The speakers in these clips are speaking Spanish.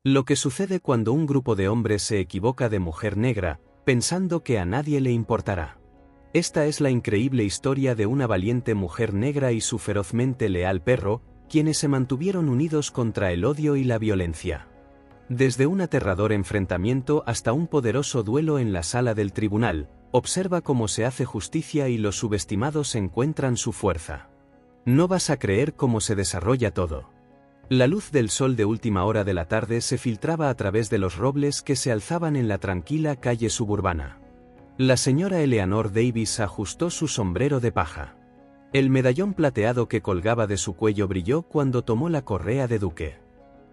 Lo que sucede cuando un grupo de hombres se equivoca de mujer negra, pensando que a nadie le importará. Esta es la increíble historia de una valiente mujer negra y su ferozmente leal perro, quienes se mantuvieron unidos contra el odio y la violencia. Desde un aterrador enfrentamiento hasta un poderoso duelo en la sala del tribunal, observa cómo se hace justicia y los subestimados encuentran su fuerza. No vas a creer cómo se desarrolla todo. La luz del sol de última hora de la tarde se filtraba a través de los robles que se alzaban en la tranquila calle suburbana. La señora Eleanor Davis ajustó su sombrero de paja. El medallón plateado que colgaba de su cuello brilló cuando tomó la correa de Duque.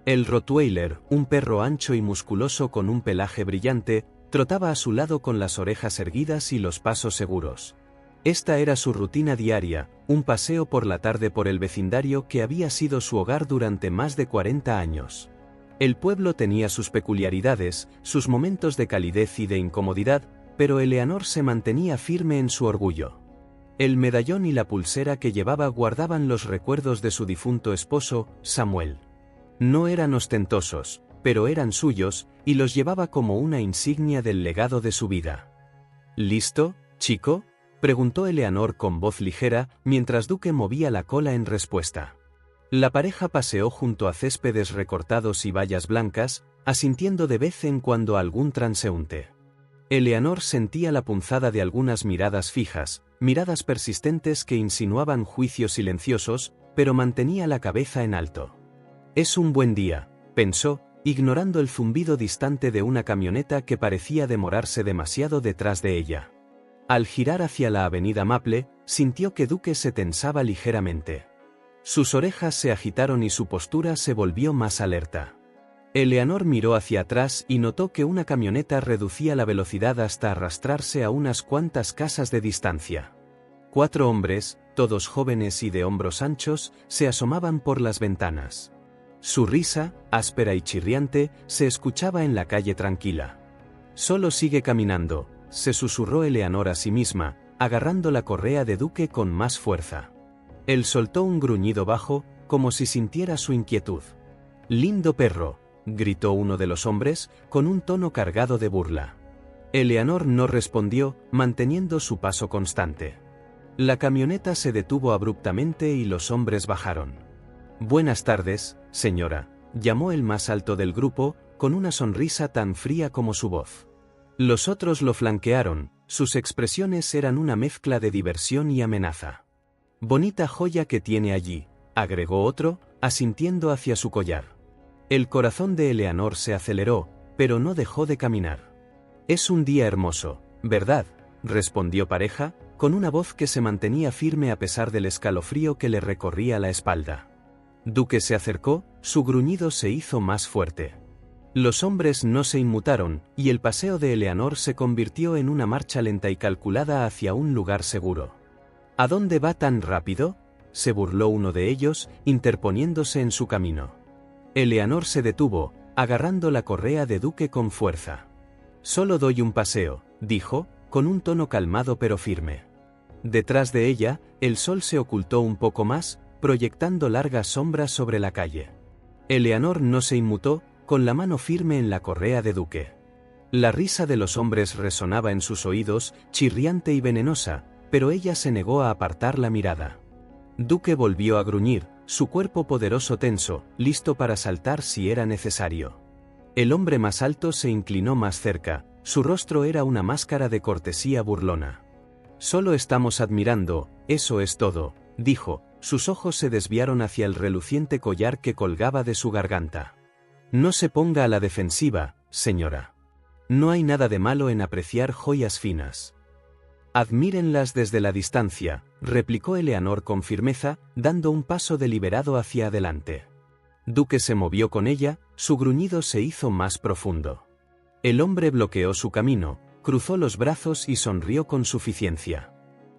El Rottweiler, un perro ancho y musculoso con un pelaje brillante, trotaba a su lado con las orejas erguidas y los pasos seguros. Esta era su rutina diaria, un paseo por la tarde por el vecindario que había sido su hogar durante más de 40 años. El pueblo tenía sus peculiaridades, sus momentos de calidez y de incomodidad, pero Eleanor se mantenía firme en su orgullo. El medallón y la pulsera que llevaba guardaban los recuerdos de su difunto esposo, Samuel. No eran ostentosos, pero eran suyos, y los llevaba como una insignia del legado de su vida. ¿Listo, chico?, preguntó Eleanor con voz ligera, mientras Duque movía la cola en respuesta. La pareja paseó junto a céspedes recortados y vallas blancas, asintiendo de vez en cuando a algún transeúnte. Eleanor sentía la punzada de algunas miradas fijas, miradas persistentes que insinuaban juicios silenciosos, pero mantenía la cabeza en alto. Es un buen día, pensó, ignorando el zumbido distante de una camioneta que parecía demorarse demasiado detrás de ella. Al girar hacia la avenida Maple, sintió que Duque se tensaba ligeramente. Sus orejas se agitaron y su postura se volvió más alerta. Eleanor miró hacia atrás y notó que una camioneta reducía la velocidad hasta arrastrarse a unas cuantas casas de distancia. 4 hombres, todos jóvenes y de hombros anchos, se asomaban por las ventanas. Su risa, áspera y chirriante, se escuchaba en la calle tranquila. Solo sigue caminando, se susurró Eleanor a sí misma, agarrando la correa de Duque con más fuerza. Él soltó un gruñido bajo, como si sintiera su inquietud. «Lindo perro», gritó uno de los hombres, con un tono cargado de burla. Eleanor no respondió, manteniendo su paso constante. La camioneta se detuvo abruptamente y los hombres bajaron. «Buenas tardes, señora», llamó el más alto del grupo, con una sonrisa tan fría como su voz. Los otros lo flanquearon, sus expresiones eran una mezcla de diversión y amenaza. «Bonita joya que tiene allí», agregó otro, asintiendo hacia su collar. El corazón de Eleanor se aceleró, pero no dejó de caminar. «Es un día hermoso, ¿verdad?», respondió Pareja, con una voz que se mantenía firme a pesar del escalofrío que le recorría la espalda. Duque se acercó, su gruñido se hizo más fuerte. Los hombres no se inmutaron, y el paseo de Eleanor se convirtió en una marcha lenta y calculada hacia un lugar seguro. «¿A dónde va tan rápido?», se burló uno de ellos, interponiéndose en su camino. Eleanor se detuvo, agarrando la correa de Duque con fuerza. «Solo doy un paseo», dijo, con un tono calmado pero firme. Detrás de ella, el sol se ocultó un poco más, proyectando largas sombras sobre la calle. Eleanor no se inmutó, con la mano firme en la correa de Duque. La risa de los hombres resonaba en sus oídos, chirriante y venenosa, pero ella se negó a apartar la mirada. Duque volvió a gruñir, su cuerpo poderoso tenso, listo para saltar si era necesario. El hombre más alto se inclinó más cerca, su rostro era una máscara de cortesía burlona. «Solo estamos admirando, eso es todo», dijo, sus ojos se desviaron hacia el reluciente collar que colgaba de su garganta. «No se ponga a la defensiva, señora. No hay nada de malo en apreciar joyas finas». «Admírenlas desde la distancia», replicó Eleanor con firmeza, dando un paso deliberado hacia adelante. Duque se movió con ella, su gruñido se hizo más profundo. El hombre bloqueó su camino, cruzó los brazos y sonrió con suficiencia.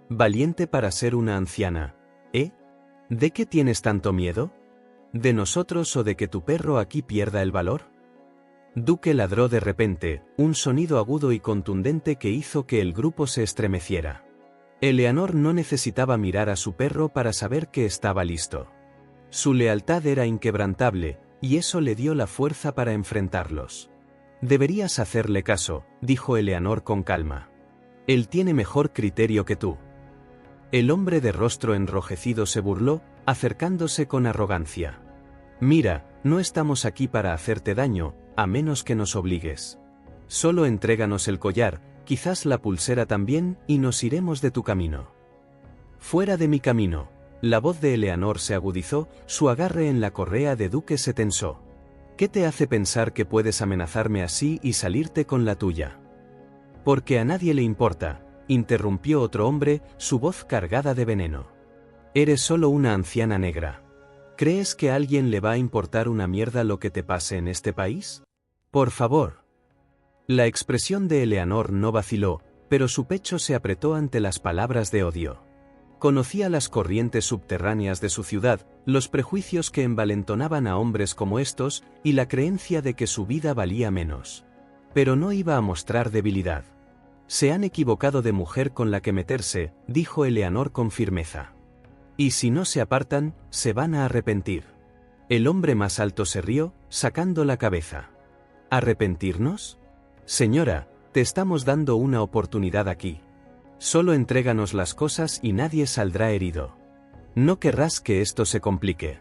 «Valiente para ser una anciana, ¿eh? ¿De qué tienes tanto miedo? ¿De nosotros o de que tu perro aquí pierda el valor?» Duque ladró de repente, un sonido agudo y contundente que hizo que el grupo se estremeciera. Eleanor no necesitaba mirar a su perro para saber que estaba listo. Su lealtad era inquebrantable, y eso le dio la fuerza para enfrentarlos. Deberías hacerle caso, dijo Eleanor con calma. Él tiene mejor criterio que tú. El hombre de rostro enrojecido se burló, acercándose con arrogancia. Mira, no estamos aquí para hacerte daño, a menos que nos obligues. Solo entréganos el collar, quizás la pulsera también, y nos iremos de tu camino. Fuera de mi camino. La voz de Eleanor se agudizó, su agarre en la correa de Duque se tensó. ¿Qué te hace pensar que puedes amenazarme así y salirte con la tuya? Porque a nadie le importa, interrumpió otro hombre, su voz cargada de veneno. Eres solo una anciana negra. ¿Crees que a alguien le va a importar una mierda lo que te pase en este país? Por favor. La expresión de Eleanor no vaciló, pero su pecho se apretó ante las palabras de odio. Conocía las corrientes subterráneas de su ciudad, los prejuicios que envalentonaban a hombres como estos, y la creencia de que su vida valía menos. Pero no iba a mostrar debilidad. Se han equivocado de mujer con la que meterse, dijo Eleanor con firmeza. Y si no se apartan, se van a arrepentir. El hombre más alto se rió, sacando la cabeza. ¿Arrepentirnos? Señora, te estamos dando una oportunidad aquí. Solo entréganos las cosas y nadie saldrá herido. No querrás que esto se complique.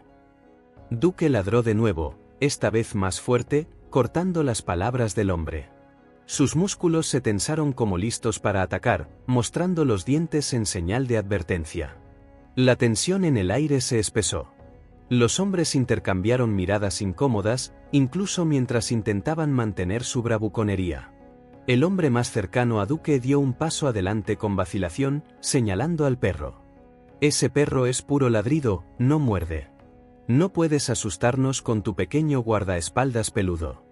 Duque ladró de nuevo, esta vez más fuerte, cortando las palabras del hombre. Sus músculos se tensaron como listos para atacar, mostrando los dientes en señal de advertencia. La tensión en el aire se espesó. Los hombres intercambiaron miradas incómodas, incluso mientras intentaban mantener su bravuconería. El hombre más cercano a Duque dio un paso adelante con vacilación, señalando al perro. Ese perro es puro ladrido, no muerde. No puedes asustarnos con tu pequeño guardaespaldas peludo.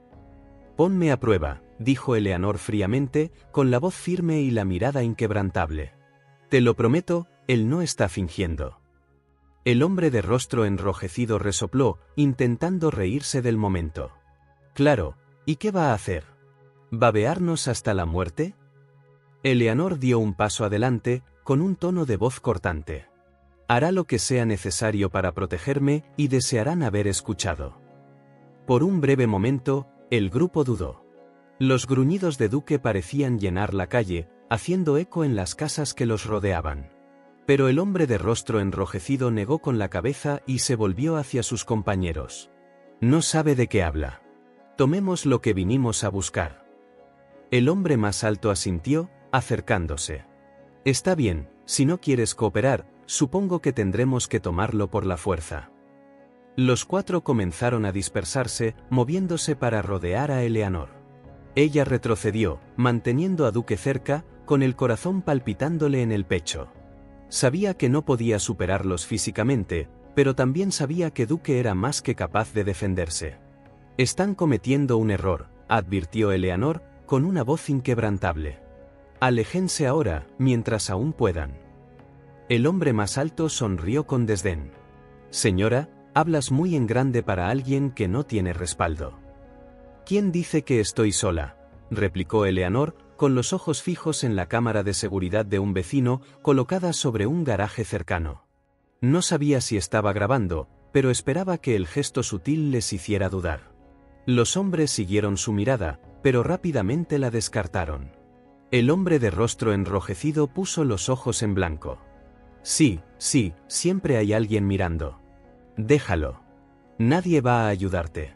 Ponme a prueba, dijo Eleanor fríamente, con la voz firme y la mirada inquebrantable. Te lo prometo, él no está fingiendo. El hombre de rostro enrojecido resopló, intentando reírse del momento. Claro, ¿y qué va a hacer? ¿Babearnos hasta la muerte? Eleanor dio un paso adelante, con un tono de voz cortante. Hará lo que sea necesario para protegerme, y desearán haber escuchado. Por un breve momento, el grupo dudó. Los gruñidos de Duque parecían llenar la calle, haciendo eco en las casas que los rodeaban. Pero el hombre de rostro enrojecido negó con la cabeza y se volvió hacia sus compañeros. No sabe de qué habla. Tomemos lo que vinimos a buscar. El hombre más alto asintió, acercándose. Está bien, si no quieres cooperar, supongo que tendremos que tomarlo por la fuerza. Los cuatro comenzaron a dispersarse, moviéndose para rodear a Eleanor. Ella retrocedió, manteniendo a Duque cerca, con el corazón palpitándole en el pecho. Sabía que no podía superarlos físicamente, pero también sabía que Duque era más que capaz de defenderse. Están cometiendo un error, advirtió Eleanor, con una voz inquebrantable. Aléjense ahora, mientras aún puedan. El hombre más alto sonrió con desdén. Señora, hablas muy en grande para alguien que no tiene respaldo. ¿Quién dice que estoy sola?, replicó Eleanor, con los ojos fijos en la cámara de seguridad de un vecino, colocada sobre un garaje cercano. No sabía si estaba grabando, pero esperaba que el gesto sutil les hiciera dudar. Los hombres siguieron su mirada, pero rápidamente la descartaron. El hombre de rostro enrojecido puso los ojos en blanco. Sí, siempre hay alguien mirando. Déjalo. Nadie va a ayudarte.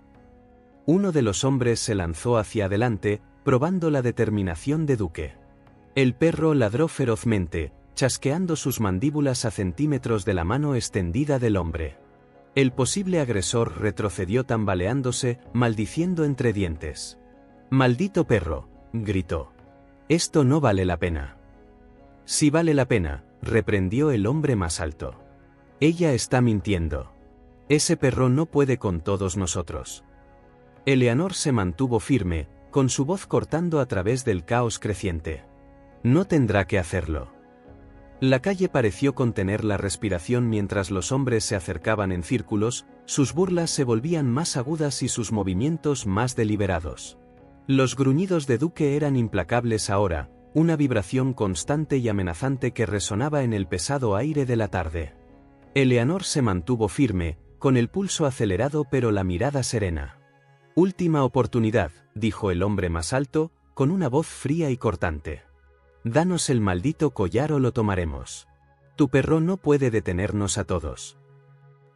Uno de los hombres se lanzó hacia adelante, probando la determinación de Duque. El perro ladró ferozmente, chasqueando sus mandíbulas a centímetros de la mano extendida del hombre. El posible agresor retrocedió tambaleándose, maldiciendo entre dientes. «¡Maldito perro!», gritó. «Esto no vale la pena». «Sí vale la pena», reprendió el hombre más alto. «Ella está mintiendo. Ese perro no puede con todos nosotros». Eleanor se mantuvo firme, con su voz cortando a través del caos creciente. «No tendrá que hacerlo». La calle pareció contener la respiración mientras los hombres se acercaban en círculos, sus burlas se volvían más agudas y sus movimientos más deliberados. Los gruñidos de Duque eran implacables ahora, una vibración constante y amenazante que resonaba en el pesado aire de la tarde. Eleanor se mantuvo firme, con el pulso acelerado pero la mirada serena. Última oportunidad, dijo el hombre más alto, con una voz fría y cortante. Danos el maldito collar o lo tomaremos. Tu perro no puede detenernos a todos.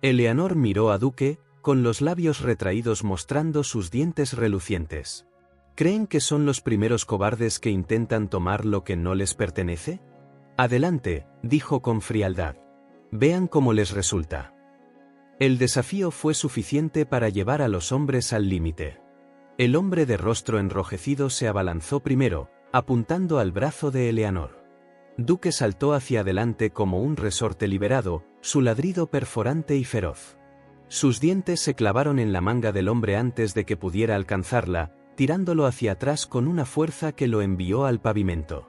Eleanor miró a Duque, con los labios retraídos mostrando sus dientes relucientes. ¿Creen que son los primeros cobardes que intentan tomar lo que no les pertenece? Adelante, dijo con frialdad. Vean cómo les resulta. El desafío fue suficiente para llevar a los hombres al límite. El hombre de rostro enrojecido se abalanzó primero, apuntando al brazo de Eleanor. Duque saltó hacia adelante como un resorte liberado, su ladrido perforante y feroz. Sus dientes se clavaron en la manga del hombre antes de que pudiera alcanzarla, tirándolo hacia atrás con una fuerza que lo envió al pavimento.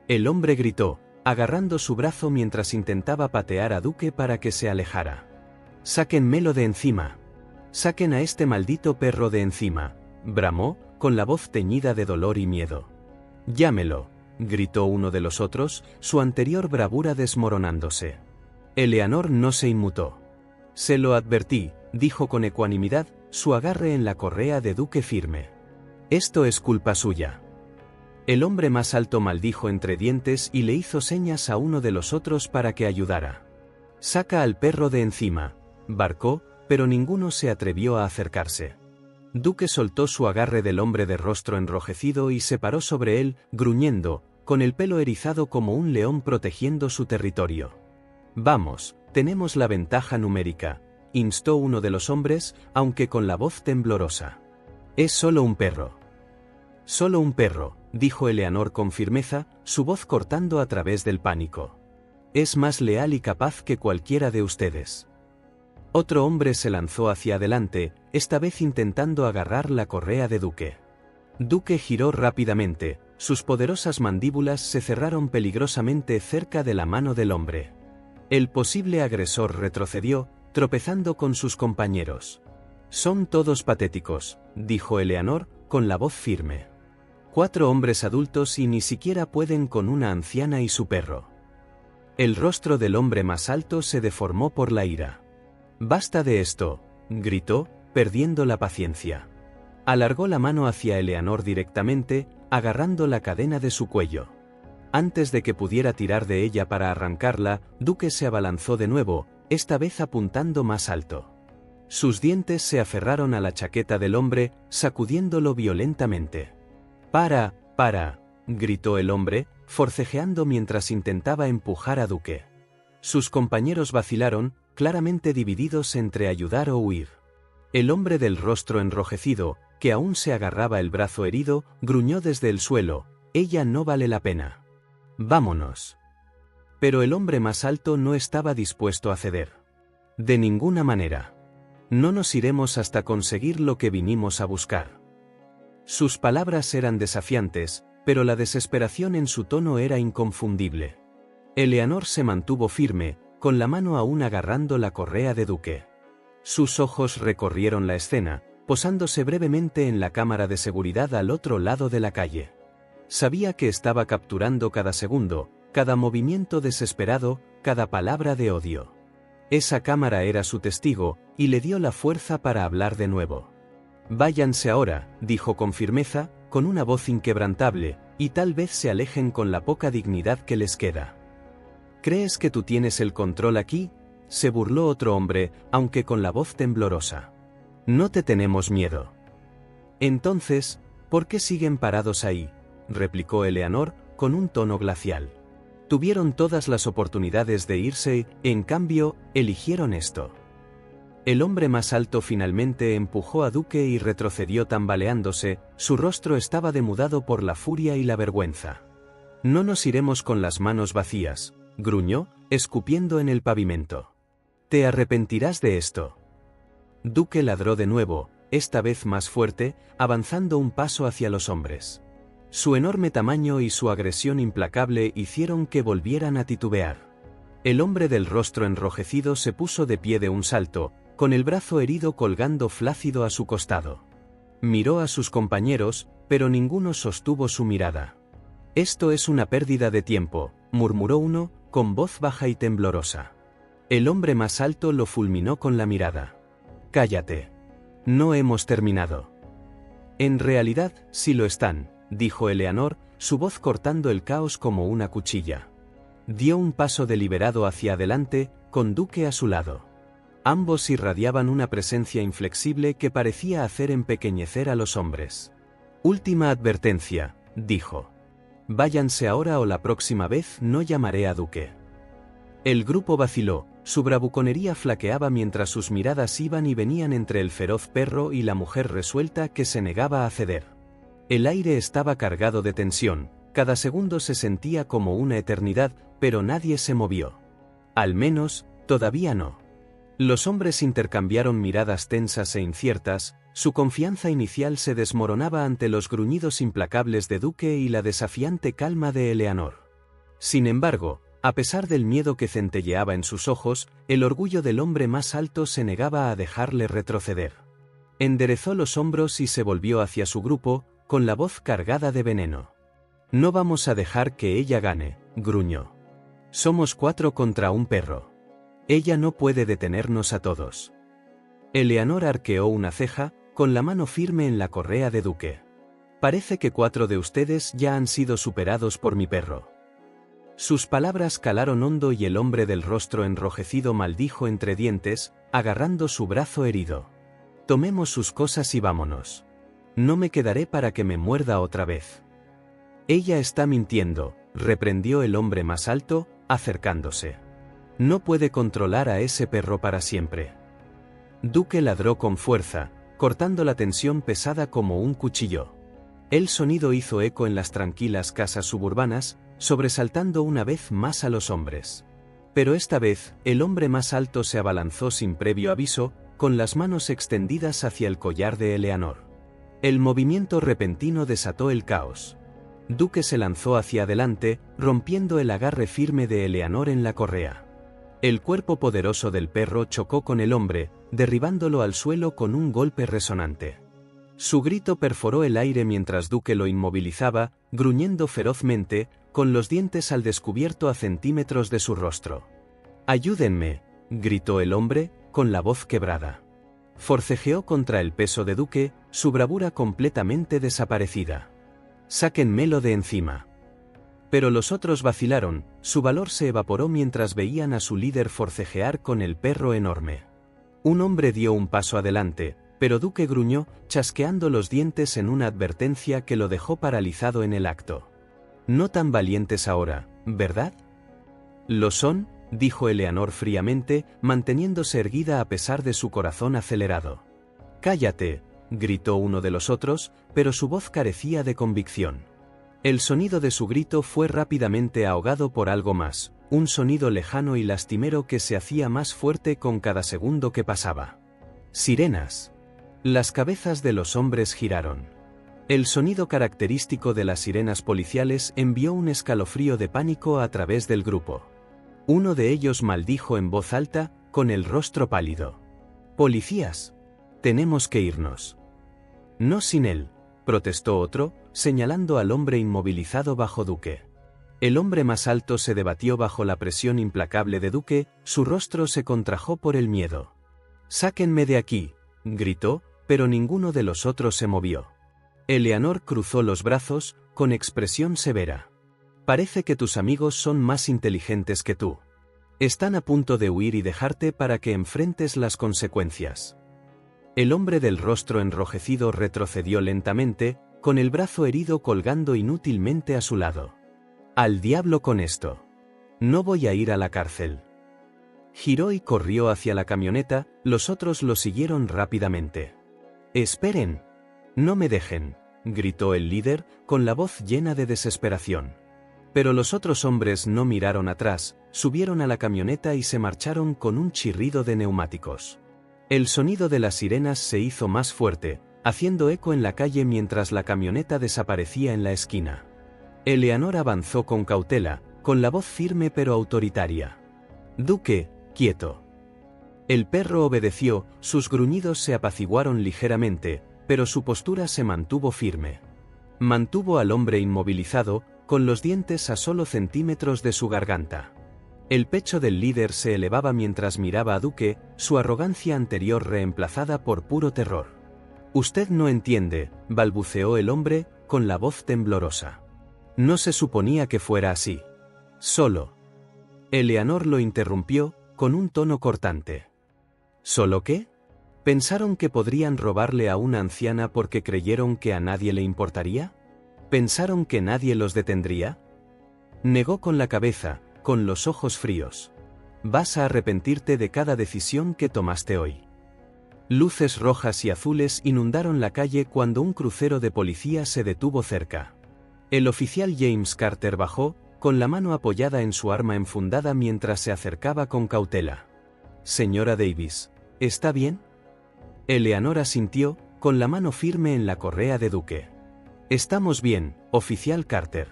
El hombre gritó, agarrando su brazo mientras intentaba patear a Duque para que se alejara. «Sáquenmelo de encima. Saquen a este maldito perro de encima», bramó, con la voz teñida de dolor y miedo. «Llámelo», gritó uno de los otros, su anterior bravura desmoronándose. Eleanor no se inmutó. «Se lo advertí», dijo con ecuanimidad, su agarre en la correa de Duque firme. «Esto es culpa suya». El hombre más alto maldijo entre dientes y le hizo señas a uno de los otros para que ayudara. «Saca al perro de encima», barcó, pero ninguno se atrevió a acercarse. Duque soltó su agarre del hombre de rostro enrojecido y se paró sobre él, gruñendo, con el pelo erizado como un león protegiendo su territorio. «Vamos, tenemos la ventaja numérica», instó uno de los hombres, aunque con la voz temblorosa. «Es solo un perro». «Solo un perro», dijo Eleanor con firmeza, su voz cortando a través del pánico. «Es más leal y capaz que cualquiera de ustedes». Otro hombre se lanzó hacia adelante, esta vez intentando agarrar la correa de Duque. Duque giró rápidamente, sus poderosas mandíbulas se cerraron peligrosamente cerca de la mano del hombre. El posible agresor retrocedió, tropezando con sus compañeros. «Son todos patéticos», dijo Eleanor, con la voz firme. «4 hombres adultos y ni siquiera pueden con una anciana y su perro». El rostro del hombre más alto se deformó por la ira. «Basta de esto», gritó, perdiendo la paciencia. Alargó la mano hacia Eleanor directamente, agarrando la cadena de su cuello. Antes de que pudiera tirar de ella para arrancarla, Duque se abalanzó de nuevo, esta vez apuntando más alto. Sus dientes se aferraron a la chaqueta del hombre, sacudiéndolo violentamente. «Para», gritó el hombre, forcejeando mientras intentaba empujar a Duque. Sus compañeros vacilaron, claramente divididos entre ayudar o huir. El hombre del rostro enrojecido, que aún se agarraba el brazo herido, gruñó desde el suelo: «Ella no vale la pena. Vámonos». Pero el hombre más alto no estaba dispuesto a ceder. «De ninguna manera. No nos iremos hasta conseguir lo que vinimos a buscar». Sus palabras eran desafiantes, pero la desesperación en su tono era inconfundible. Eleanor se mantuvo firme, con la mano aún agarrando la correa de Duque. Sus ojos recorrieron la escena, posándose brevemente en la cámara de seguridad al otro lado de la calle. Sabía que estaba capturando cada segundo, cada movimiento desesperado, cada palabra de odio. Esa cámara era su testigo, y le dio la fuerza para hablar de nuevo. «Váyanse ahora», dijo con firmeza, con una voz inquebrantable, «y tal vez se alejen con la poca dignidad que les queda». «¿Crees que tú tienes el control aquí?», se burló otro hombre, aunque con la voz temblorosa. «No te tenemos miedo». «Entonces, ¿por qué siguen parados ahí?», replicó Eleanor, con un tono glacial. «Tuvieron todas las oportunidades de irse, en cambio, eligieron esto». El hombre más alto finalmente empujó a Duque y retrocedió tambaleándose, su rostro estaba demudado por la furia y la vergüenza. «No nos iremos con las manos vacías», gruñó, escupiendo en el pavimento. «Te arrepentirás de esto». Duque ladró de nuevo, esta vez más fuerte, avanzando un paso hacia los hombres. Su enorme tamaño y su agresión implacable hicieron que volvieran a titubear. El hombre del rostro enrojecido se puso de pie de un salto, con el brazo herido colgando flácido a su costado. Miró a sus compañeros, pero ninguno sostuvo su mirada. «Esto es una pérdida de tiempo», murmuró uno, con voz baja y temblorosa. El hombre más alto lo fulminó con la mirada. Cállate. No hemos terminado. En realidad, sí lo están, dijo Eleanor, su voz cortando el caos como una cuchilla. Dio un paso deliberado hacia adelante, con Duque a su lado. Ambos irradiaban una presencia inflexible que parecía hacer empequeñecer a los hombres. Última advertencia, dijo. Váyanse ahora o la próxima vez no llamaré a Duque. El grupo vaciló, su bravuconería flaqueaba mientras sus miradas iban y venían entre el feroz perro y la mujer resuelta que se negaba a ceder. El aire estaba cargado de tensión, cada segundo se sentía como una eternidad, pero nadie se movió. Al menos, todavía no. Los hombres intercambiaron miradas tensas e inciertas, su confianza inicial se desmoronaba ante los gruñidos implacables de Duque y la desafiante calma de Eleanor. Sin embargo, a pesar del miedo que centelleaba en sus ojos, el orgullo del hombre más alto se negaba a dejarle retroceder. Enderezó los hombros y se volvió hacia su grupo, con la voz cargada de veneno. No vamos a dejar que ella gane, gruñó. Somos 4 contra un perro. Ella no puede detenernos a todos. Eleanor arqueó una ceja, con la mano firme en la correa de Duque. Parece que 4 de ustedes ya han sido superados por mi perro. Sus palabras calaron hondo y el hombre del rostro enrojecido maldijo entre dientes, agarrando su brazo herido. Tomemos sus cosas y vámonos. No me quedaré para que me muerda otra vez. Ella está mintiendo, reprendió el hombre más alto, acercándose. No puede controlar a ese perro para siempre. Duque ladró con fuerza, cortando la tensión pesada como un cuchillo. El sonido hizo eco en las tranquilas casas suburbanas, sobresaltando una vez más a los hombres. Pero esta vez, el hombre más alto se abalanzó sin previo aviso, con las manos extendidas hacia el collar de Eleanor. El movimiento repentino desató el caos. Duque se lanzó hacia adelante, rompiendo el agarre firme de Eleanor en la correa. El cuerpo poderoso del perro chocó con el hombre, derribándolo al suelo con un golpe resonante. Su grito perforó el aire mientras Duque lo inmovilizaba, gruñendo ferozmente, con los dientes al descubierto a centímetros de su rostro. «Ayúdenme», gritó el hombre, con la voz quebrada. Forcejeó contra el peso de Duque, su bravura completamente desaparecida. «Sáquenmelo de encima». Pero los otros vacilaron, su valor se evaporó mientras veían a su líder forcejear con el perro enorme. Un hombre dio un paso adelante, pero Duque gruñó, chasqueando los dientes en una advertencia que lo dejó paralizado en el acto. No tan valientes ahora, ¿verdad? Lo son, dijo Eleanor fríamente, manteniéndose erguida a pesar de su corazón acelerado. Cállate, gritó uno de los otros, pero su voz carecía de convicción. El sonido de su grito fue rápidamente ahogado por algo más, un sonido lejano y lastimero que se hacía más fuerte con cada segundo que pasaba. Sirenas. Las cabezas de los hombres giraron. El sonido característico de las sirenas policiales envió un escalofrío de pánico a través del grupo. Uno de ellos maldijo en voz alta, con el rostro pálido. «¡Policías! Tenemos que irnos». «No sin él», protestó otro, señalando al hombre inmovilizado bajo Duque. El hombre más alto se debatió bajo la presión implacable de Duque, su rostro se contrajo por el miedo. «Sáquenme de aquí», gritó, pero ninguno de los otros se movió. Eleanor cruzó los brazos, con expresión severa. «Parece que tus amigos son más inteligentes que tú. Están a punto de huir y dejarte para que enfrentes las consecuencias». El hombre del rostro enrojecido retrocedió lentamente, con el brazo herido colgando inútilmente a su lado. «Al diablo con esto. No voy a ir a la cárcel». Giró y corrió hacia la camioneta, los otros lo siguieron rápidamente. «¡Esperen! No me dejen», gritó el líder, con la voz llena de desesperación. Pero los otros hombres no miraron atrás, subieron a la camioneta y se marcharon con un chirrido de neumáticos. El sonido de las sirenas se hizo más fuerte, haciendo eco en la calle mientras la camioneta desaparecía en la esquina. Eleanor avanzó con cautela, con la voz firme pero autoritaria. «Duque, quieto». El perro obedeció, sus gruñidos se apaciguaron ligeramente, pero su postura se mantuvo firme. Mantuvo al hombre inmovilizado, con los dientes a solo centímetros de su garganta. El pecho del líder se elevaba mientras miraba a Duque, su arrogancia anterior reemplazada por puro terror. «Usted no entiende», balbuceó el hombre, con la voz temblorosa. «No se suponía que fuera así. Solo». Eleanor lo interrumpió, con un tono cortante. ¿Solo qué? ¿Pensaron que podrían robarle a una anciana porque creyeron que a nadie le importaría? ¿Pensaron que nadie los detendría? Negó con la cabeza, con los ojos fríos. Vas a arrepentirte de cada decisión que tomaste hoy. Luces rojas y azules inundaron la calle cuando un crucero de policía se detuvo cerca. El oficial James Carter bajó, con la mano apoyada en su arma enfundada mientras se acercaba con cautela. «Señora Davis, ¿está bien?» Eleanor asintió, con la mano firme en la correa de Duque. «Estamos bien, oficial Carter.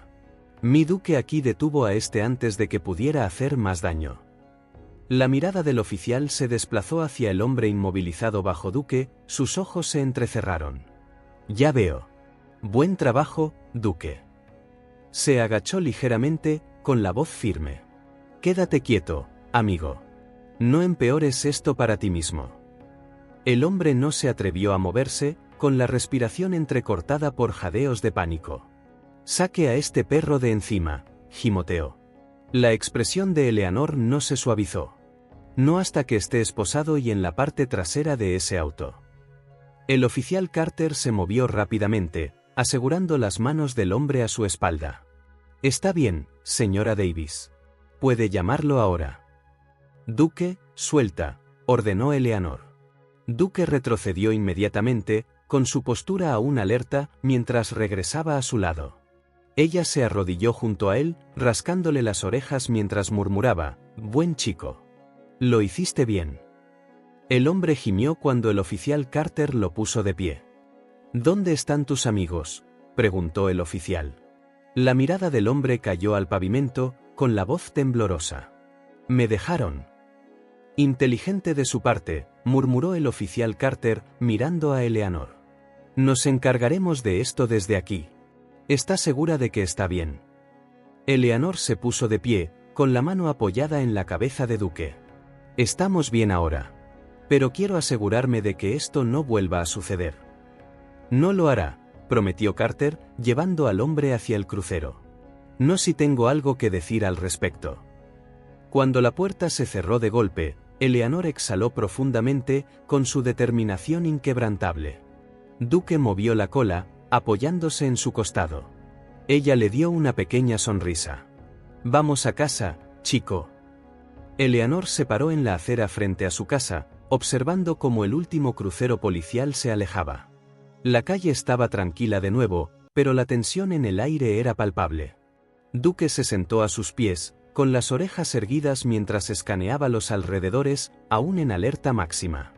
Mi Duque aquí detuvo a este antes de que pudiera hacer más daño». La mirada del oficial se desplazó hacia el hombre inmovilizado bajo Duque, sus ojos se entrecerraron. «Ya veo. Buen trabajo, Duque». Se agachó ligeramente, con la voz firme. «Quédate quieto, amigo. No empeores esto para ti mismo». El hombre no se atrevió a moverse, con la respiración entrecortada por jadeos de pánico. «Saque a este perro de encima», gimoteó. La expresión de Eleanor no se suavizó. «No hasta que esté esposado y en la parte trasera de ese auto». El oficial Carter se movió rápidamente, asegurando las manos del hombre a su espalda. «Está bien, señora Davis. Puede llamarlo ahora». «Duque, suelta», ordenó Eleanor. Duque retrocedió inmediatamente, con su postura aún alerta, mientras regresaba a su lado. Ella se arrodilló junto a él, rascándole las orejas mientras murmuraba: «Buen chico. Lo hiciste bien». El hombre gimió cuando el oficial Carter lo puso de pie. «¿Dónde están tus amigos?», preguntó el oficial. La mirada del hombre cayó al pavimento, con la voz temblorosa. «Me dejaron». «Inteligente de su parte», murmuró el oficial Carter, mirando a Eleanor. «Nos encargaremos de esto desde aquí. ¿Está segura de que está bien?» Eleanor se puso de pie, con la mano apoyada en la cabeza de Duque. «Estamos bien ahora. Pero quiero asegurarme de que esto no vuelva a suceder». «No lo hará», prometió Carter, llevando al hombre hacia el crucero. «No si tengo algo que decir al respecto». Cuando la puerta se cerró de golpe, Eleanor exhaló profundamente, con su determinación inquebrantable. Duque movió la cola, apoyándose en su costado. Ella le dio una pequeña sonrisa. «Vamos a casa, chico». Eleanor se paró en la acera frente a su casa, observando cómo el último crucero policial se alejaba. La calle estaba tranquila de nuevo, pero la tensión en el aire era palpable. Duque se sentó a sus pies, con las orejas erguidas mientras escaneaba los alrededores, aún en alerta máxima.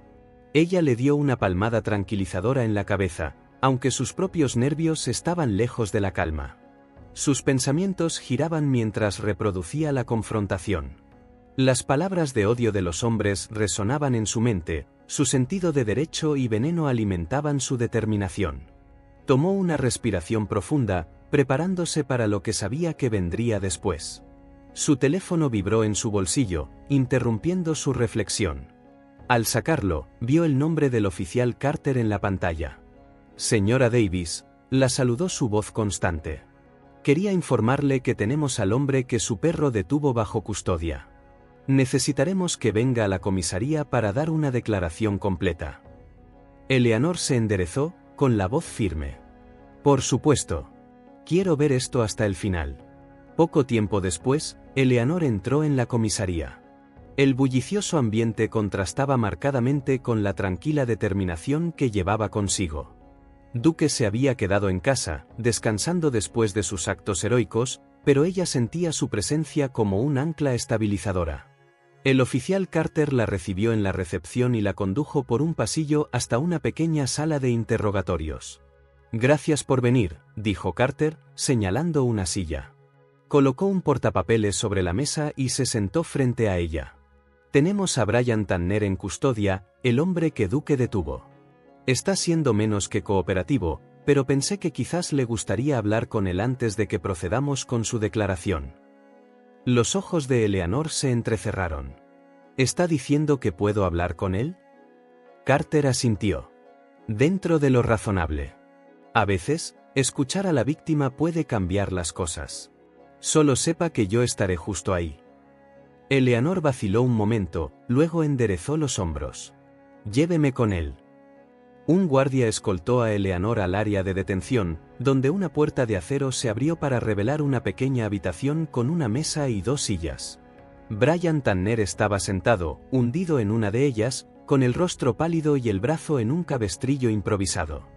Ella le dio una palmada tranquilizadora en la cabeza, aunque sus propios nervios estaban lejos de la calma. Sus pensamientos giraban mientras reproducía la confrontación. Las palabras de odio de los hombres resonaban en su mente, su sentido de derecho y veneno alimentaban su determinación. Tomó una respiración profunda, preparándose para lo que sabía que vendría después. Su teléfono vibró en su bolsillo, interrumpiendo su reflexión. Al sacarlo, vio el nombre del oficial Carter en la pantalla. «Señora Davis», la saludó su voz constante. «Quería informarle que tenemos al hombre que su perro detuvo bajo custodia. Necesitaremos que venga a la comisaría para dar una declaración completa». Eleanor se enderezó, con la voz firme. «Por supuesto. Quiero ver esto hasta el final». Poco tiempo después, Eleanor entró en la comisaría. El bullicioso ambiente contrastaba marcadamente con la tranquila determinación que llevaba consigo. Duque se había quedado en casa, descansando después de sus actos heroicos, pero ella sentía su presencia como un ancla estabilizadora. El oficial Carter la recibió en la recepción y la condujo por un pasillo hasta una pequeña sala de interrogatorios. «Gracias por venir», dijo Carter, señalando una silla. Colocó un portapapeles sobre la mesa y se sentó frente a ella. «Tenemos a Brian Tanner en custodia, el hombre que Duque detuvo. Está siendo menos que cooperativo, pero pensé que quizás le gustaría hablar con él antes de que procedamos con su declaración». Los ojos de Eleanor se entrecerraron. ¿Está diciendo que puedo hablar con él? Carter asintió. Dentro de lo razonable. A veces, escuchar a la víctima puede cambiar las cosas. Solo sepa que yo estaré justo ahí. Eleanor vaciló un momento, luego enderezó los hombros. Lléveme con él. Un guardia escoltó a Eleanor al área de detención, donde una puerta de acero se abrió para revelar una pequeña habitación con una mesa y 2 sillas. Brian Tanner estaba sentado, hundido en una de ellas, con el rostro pálido y el brazo en un cabestrillo improvisado.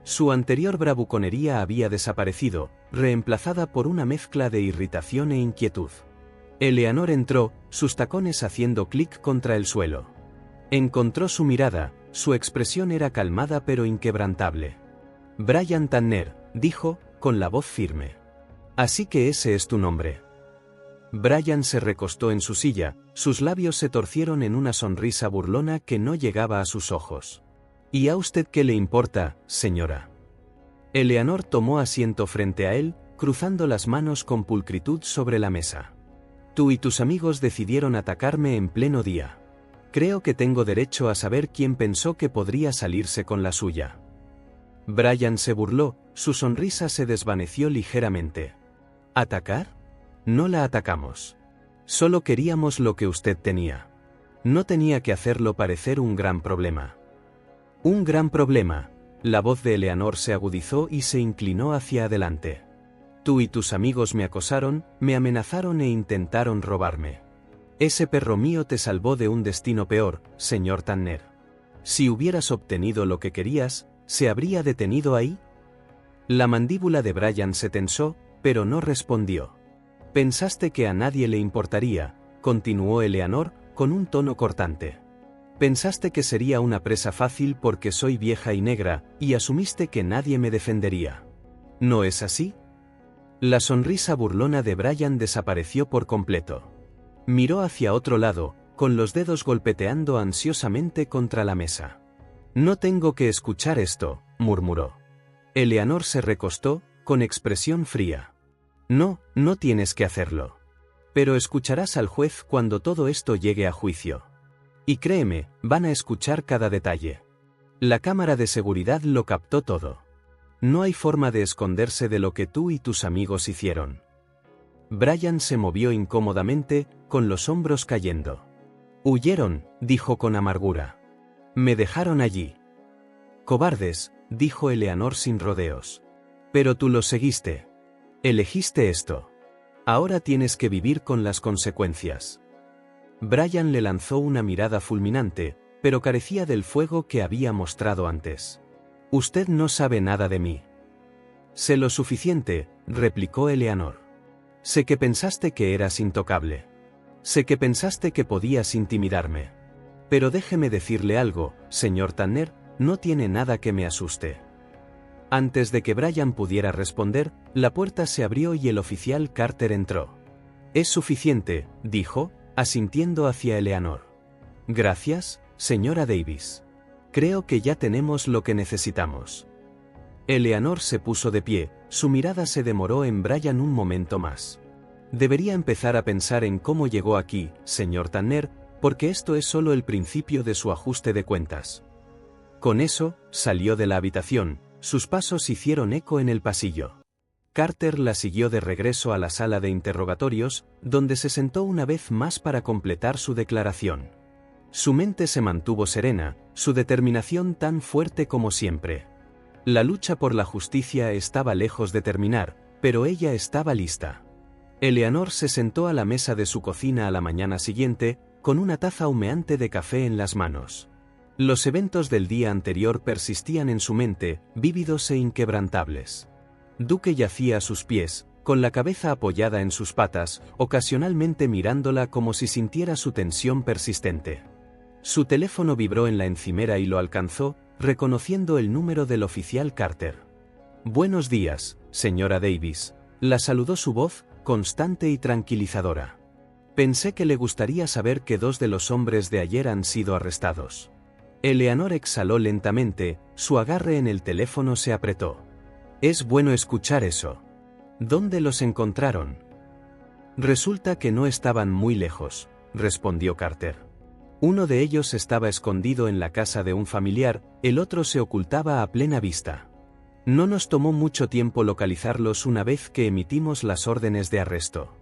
Su anterior bravuconería había desaparecido, reemplazada por una mezcla de irritación e inquietud. Eleanor entró, sus tacones haciendo clic contra el suelo. Encontró su mirada, su expresión era calmada pero inquebrantable. Brian Tanner, dijo, con la voz firme. Así que ese es tu nombre. Brian se recostó en su silla, sus labios se torcieron en una sonrisa burlona que no llegaba a sus ojos. ¿Y a usted qué le importa, señora? Eleanor tomó asiento frente a él, cruzando las manos con pulcritud sobre la mesa. Tú y tus amigos decidieron atacarme en pleno día. Creo que tengo derecho a saber quién pensó que podría salirse con la suya. Brian se burló, su sonrisa se desvaneció ligeramente. ¿Atacar? No la atacamos. Solo queríamos lo que usted tenía. No tenía que hacerlo parecer un gran problema. Un gran problema. La voz de Eleanor se agudizó y se inclinó hacia adelante. Tú y tus amigos me acosaron, me amenazaron e intentaron robarme. Ese perro mío te salvó de un destino peor, señor Tanner. Si hubieras obtenido lo que querías, ¿se habría detenido ahí? La mandíbula de Brian se tensó, pero no respondió. Pensaste que a nadie le importaría, continuó Eleanor, con un tono cortante. Pensaste que sería una presa fácil porque soy vieja y negra, y asumiste que nadie me defendería. ¿No es así? La sonrisa burlona de Brian desapareció por completo. Miró hacia otro lado, con los dedos golpeteando ansiosamente contra la mesa. No tengo que escuchar esto, murmuró. Eleanor se recostó, con expresión fría. No, no tienes que hacerlo. Pero escucharás al juez cuando todo esto llegue a juicio. Y créeme, van a escuchar cada detalle. La cámara de seguridad lo captó todo. No hay forma de esconderse de lo que tú y tus amigos hicieron. Brian se movió incómodamente, con los hombros cayendo. Huyeron, dijo con amargura. Me dejaron allí. Cobardes, dijo Eleanor sin rodeos. Pero tú los seguiste. Elegiste esto. Ahora tienes que vivir con las consecuencias. Brian le lanzó una mirada fulminante, pero carecía del fuego que había mostrado antes. Usted no sabe nada de mí. Sé lo suficiente, replicó Eleanor. Sé que pensaste que eras intocable. Sé que pensaste que podías intimidarme. Pero déjeme decirle algo, señor Tanner, no tiene nada que me asuste. Antes de que Brian pudiera responder, la puerta se abrió y el oficial Carter entró. Es suficiente, dijo, asintiendo hacia Eleanor. Gracias, señora Davis. Creo que ya tenemos lo que necesitamos. Eleanor se puso de pie, su mirada se demoró en Brian un momento más. Debería empezar a pensar en cómo llegó aquí, señor Tanner, porque esto es solo el principio de su ajuste de cuentas. Con eso, salió de la habitación, sus pasos hicieron eco en el pasillo. Carter la siguió de regreso a la sala de interrogatorios, donde se sentó una vez más para completar su declaración. Su mente se mantuvo serena, su determinación tan fuerte como siempre. La lucha por la justicia estaba lejos de terminar, pero ella estaba lista. Eleanor se sentó a la mesa de su cocina a la mañana siguiente, con una taza humeante de café en las manos. Los eventos del día anterior persistían en su mente, vívidos e inquebrantables. Duke yacía a sus pies, con la cabeza apoyada en sus patas, ocasionalmente mirándola como si sintiera su tensión persistente. Su teléfono vibró en la encimera y lo alcanzó, reconociendo el número del oficial Carter. Buenos días, señora Davis, la saludó su voz, constante y tranquilizadora. Pensé que le gustaría saber que 2 de los hombres de ayer han sido arrestados. Eleanor exhaló lentamente, su agarre en el teléfono se apretó. Es bueno escuchar eso. ¿Dónde los encontraron? Resulta que no estaban muy lejos, respondió Carter. Uno de ellos estaba escondido en la casa de un familiar, el otro se ocultaba a plena vista. No nos tomó mucho tiempo localizarlos una vez que emitimos las órdenes de arresto.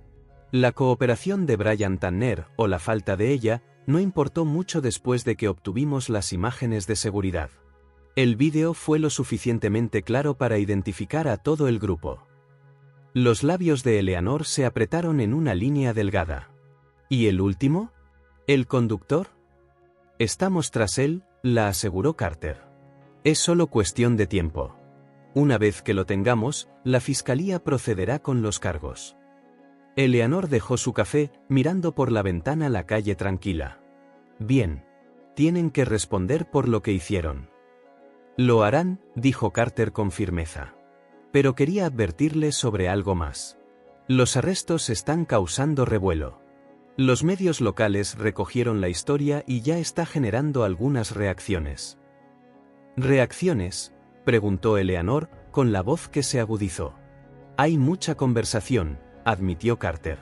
La cooperación de Brian Tanner, o la falta de ella, no importó mucho después de que obtuvimos las imágenes de seguridad. El vídeo fue lo suficientemente claro para identificar a todo el grupo. Los labios de Eleanor se apretaron en una línea delgada. ¿Y el último? ¿El conductor? Estamos tras él, la aseguró Carter. Es solo cuestión de tiempo. Una vez que lo tengamos, la fiscalía procederá con los cargos. Eleanor dejó su café, mirando por la ventana la calle tranquila. Bien. Tienen que responder por lo que hicieron. Lo harán, dijo Carter con firmeza. Pero quería advertirle sobre algo más. Los arrestos están causando revuelo. Los medios locales recogieron la historia y ya está generando algunas reacciones. ¿Reacciones?, preguntó Eleanor, con la voz que se agudizó. Hay mucha conversación, admitió Carter.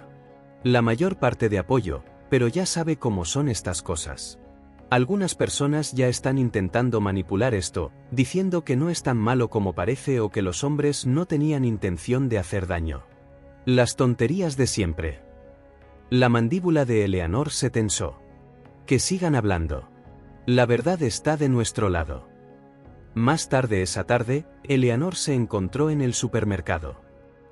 La mayor parte de apoyo, pero ya sabe cómo son estas cosas. Algunas personas ya están intentando manipular esto, diciendo que no es tan malo como parece o que los hombres no tenían intención de hacer daño. Las tonterías de siempre. La mandíbula de Eleanor se tensó. Que sigan hablando. La verdad está de nuestro lado. Más tarde esa tarde, Eleanor se encontró en el supermercado.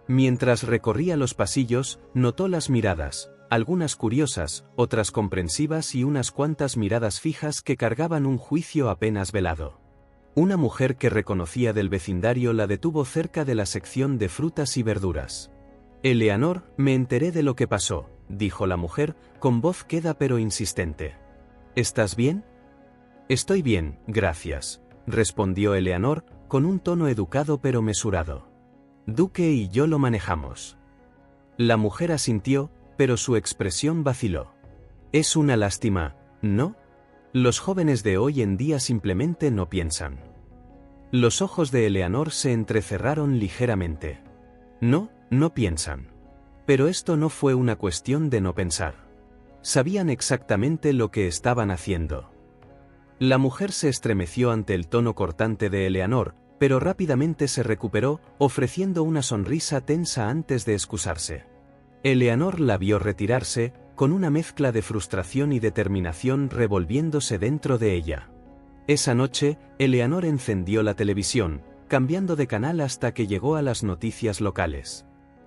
Mientras recorría los pasillos, notó las miradas, algunas curiosas, otras comprensivas y unas cuantas miradas fijas que cargaban un juicio apenas velado. Una mujer que reconocía del vecindario la detuvo cerca de la sección de frutas y verduras. Eleanor, me enteré de lo que pasó, dijo la mujer, con voz queda pero insistente. ¿Estás bien? Estoy bien, gracias, respondió Eleanor, con un tono educado pero mesurado. Duque y yo lo manejamos. La mujer asintió, pero su expresión vaciló. Es una lástima, ¿no? Los jóvenes de hoy en día simplemente no piensan. Los ojos de Eleanor se entrecerraron ligeramente. No, no piensan. Pero esto no fue una cuestión de no pensar. Sabían exactamente lo que estaban haciendo. La mujer se estremeció ante el tono cortante de Eleanor, pero rápidamente se recuperó, ofreciendo una sonrisa tensa antes de excusarse. Eleanor la vio retirarse, con una mezcla de frustración y determinación revolviéndose dentro de ella. Esa noche, Eleanor encendió la televisión, cambiando de canal hasta que llegó a las noticias locales.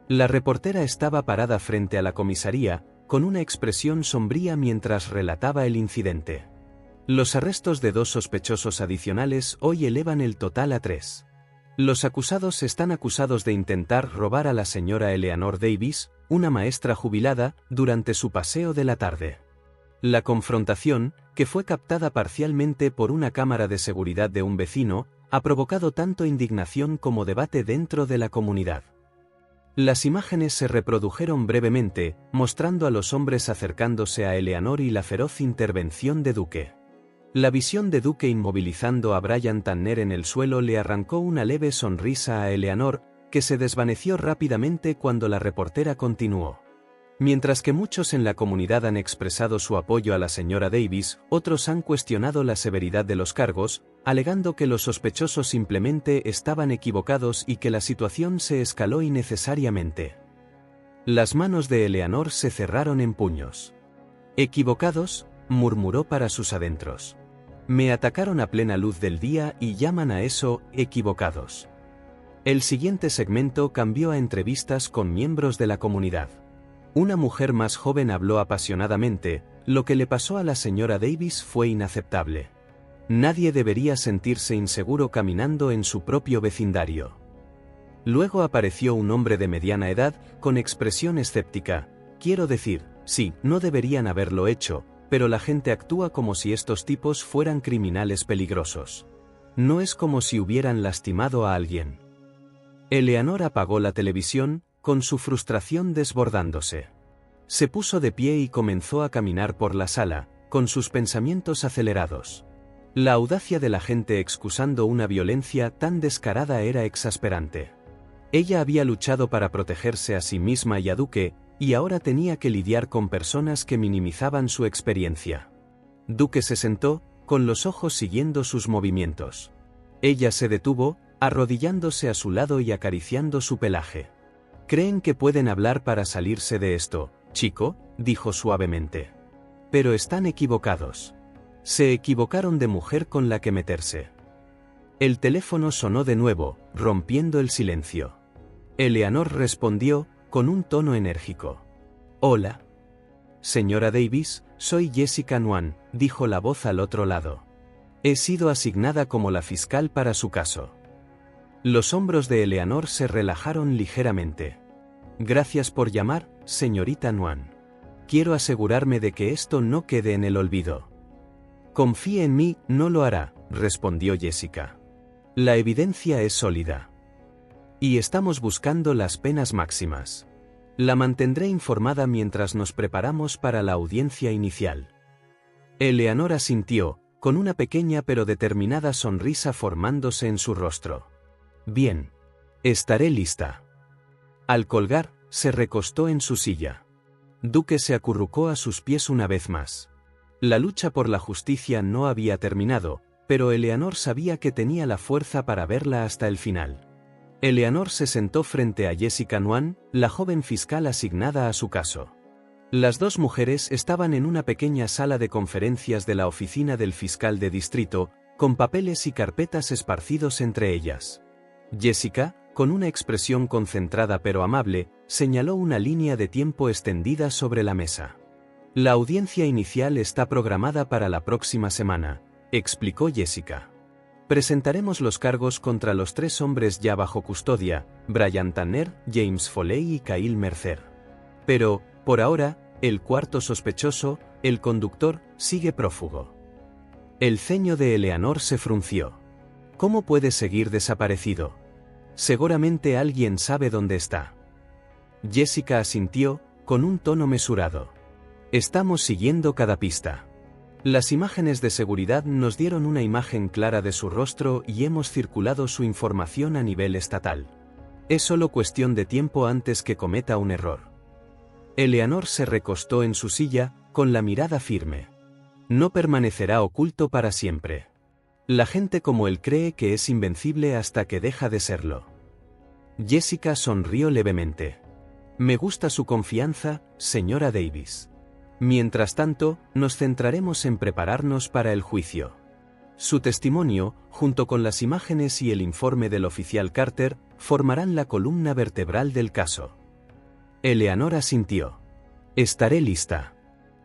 La reportera estaba parada frente a la comisaría, con una expresión sombría mientras relataba el incidente. Los arrestos de 2 sospechosos adicionales hoy elevan el total a 3. Los acusados están acusados de intentar robar a la señora Eleanor Davis, una maestra jubilada, durante su paseo de la tarde. La confrontación, que fue captada parcialmente por una cámara de seguridad de un vecino, ha provocado tanto indignación como debate dentro de la comunidad. Las imágenes se reprodujeron brevemente, mostrando a los hombres acercándose a Eleanor y la feroz intervención de Duque. La visión de Duque inmovilizando a Brian Tanner en el suelo le arrancó una leve sonrisa a Eleanor, que se desvaneció rápidamente cuando la reportera continuó. Mientras que muchos en la comunidad han expresado su apoyo a la señora Davis, otros han cuestionado la severidad de los cargos, alegando que los sospechosos simplemente estaban equivocados y que la situación se escaló innecesariamente. Las manos de Eleanor se cerraron en puños. ¿Equivocados?, murmuró para sus adentros. Me atacaron a plena luz del día y llaman a eso equivocados. El siguiente segmento cambió a entrevistas con miembros de la comunidad. Una mujer más joven habló apasionadamente, lo que le pasó a la señora Davis fue inaceptable. Nadie debería sentirse inseguro caminando en su propio vecindario. Luego apareció un hombre de mediana edad, con expresión escéptica. Quiero decir, sí, no deberían haberlo hecho, pero la gente actúa como si estos tipos fueran criminales peligrosos. No es como si hubieran lastimado a alguien. Eleanor apagó la televisión, con su frustración desbordándose. Se puso de pie y comenzó a caminar por la sala, con sus pensamientos acelerados. La audacia de la gente excusando una violencia tan descarada era exasperante. Ella había luchado para protegerse a sí misma y a Duque, y ahora tenía que lidiar con personas que minimizaban su experiencia. Duke se sentó, con los ojos siguiendo sus movimientos. Ella se detuvo, arrodillándose a su lado y acariciando su pelaje. «¿Creen que pueden hablar para salirse de esto, chico?», dijo suavemente. «Pero están equivocados. Se equivocaron de mujer con la que meterse». El teléfono sonó de nuevo, rompiendo el silencio. Eleanor respondió, con un tono enérgico. «Hola. Señora Davis, soy Jessica Nuan», dijo la voz al otro lado. «He sido asignada como la fiscal para su caso». Los hombros de Eleanor se relajaron ligeramente. «Gracias por llamar, señorita Nuan. Quiero asegurarme de que esto no quede en el olvido». «Confíe en mí, no lo hará», respondió Jessica. «La evidencia es sólida. Y estamos buscando las penas máximas. La mantendré informada mientras nos preparamos para la audiencia inicial». Eleanor asintió, con una pequeña pero determinada sonrisa formándose en su rostro. «Bien. Estaré lista». Al colgar, se recostó en su silla. Duke se acurrucó a sus pies una vez más. La lucha por la justicia no había terminado, pero Eleanor sabía que tenía la fuerza para verla hasta el final. Eleanor se sentó frente a Jessica Nuan, la joven fiscal asignada a su caso. Las dos mujeres estaban en una pequeña sala de conferencias de la oficina del fiscal de distrito, con papeles y carpetas esparcidos entre ellas. Jessica, con una expresión concentrada pero amable, señaló una línea de tiempo extendida sobre la mesa. «La audiencia inicial está programada para la próxima semana», explicó Jessica. «Presentaremos los cargos contra los 3 hombres ya bajo custodia, Brian Tanner, James Foley y Kyle Mercer. Pero, por ahora, el cuarto sospechoso, el conductor, sigue prófugo». El ceño de Eleanor se frunció. «¿Cómo puede seguir desaparecido? Seguramente alguien sabe dónde está». Jessica asintió, con un tono mesurado. «Estamos siguiendo cada pista. Las imágenes de seguridad nos dieron una imagen clara de su rostro y hemos circulado su información a nivel estatal. Es solo cuestión de tiempo antes que cometa un error». Eleanor se recostó en su silla, con la mirada firme. «No permanecerá oculto para siempre. La gente como él cree que es invencible hasta que deja de serlo». Jessica sonrió levemente. «Me gusta su confianza, señora Davis. Mientras tanto, nos centraremos en prepararnos para el juicio. Su testimonio, junto con las imágenes y el informe del oficial Carter, formarán la columna vertebral del caso». Eleanor asintió. «Estaré lista.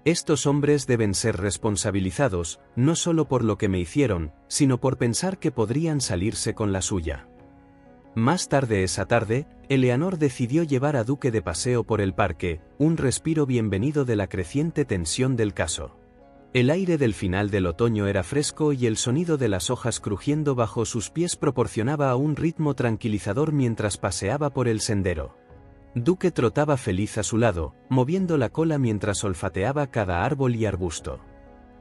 Estos hombres deben ser responsabilizados, no solo por lo que me hicieron, sino por pensar que podrían salirse con la suya». Más tarde esa tarde, Eleanor decidió llevar a Duke de paseo por el parque, un respiro bienvenido de la creciente tensión del caso. El aire del final del otoño era fresco y el sonido de las hojas crujiendo bajo sus pies proporcionaba un ritmo tranquilizador mientras paseaba por el sendero. Duke trotaba feliz a su lado, moviendo la cola mientras olfateaba cada árbol y arbusto.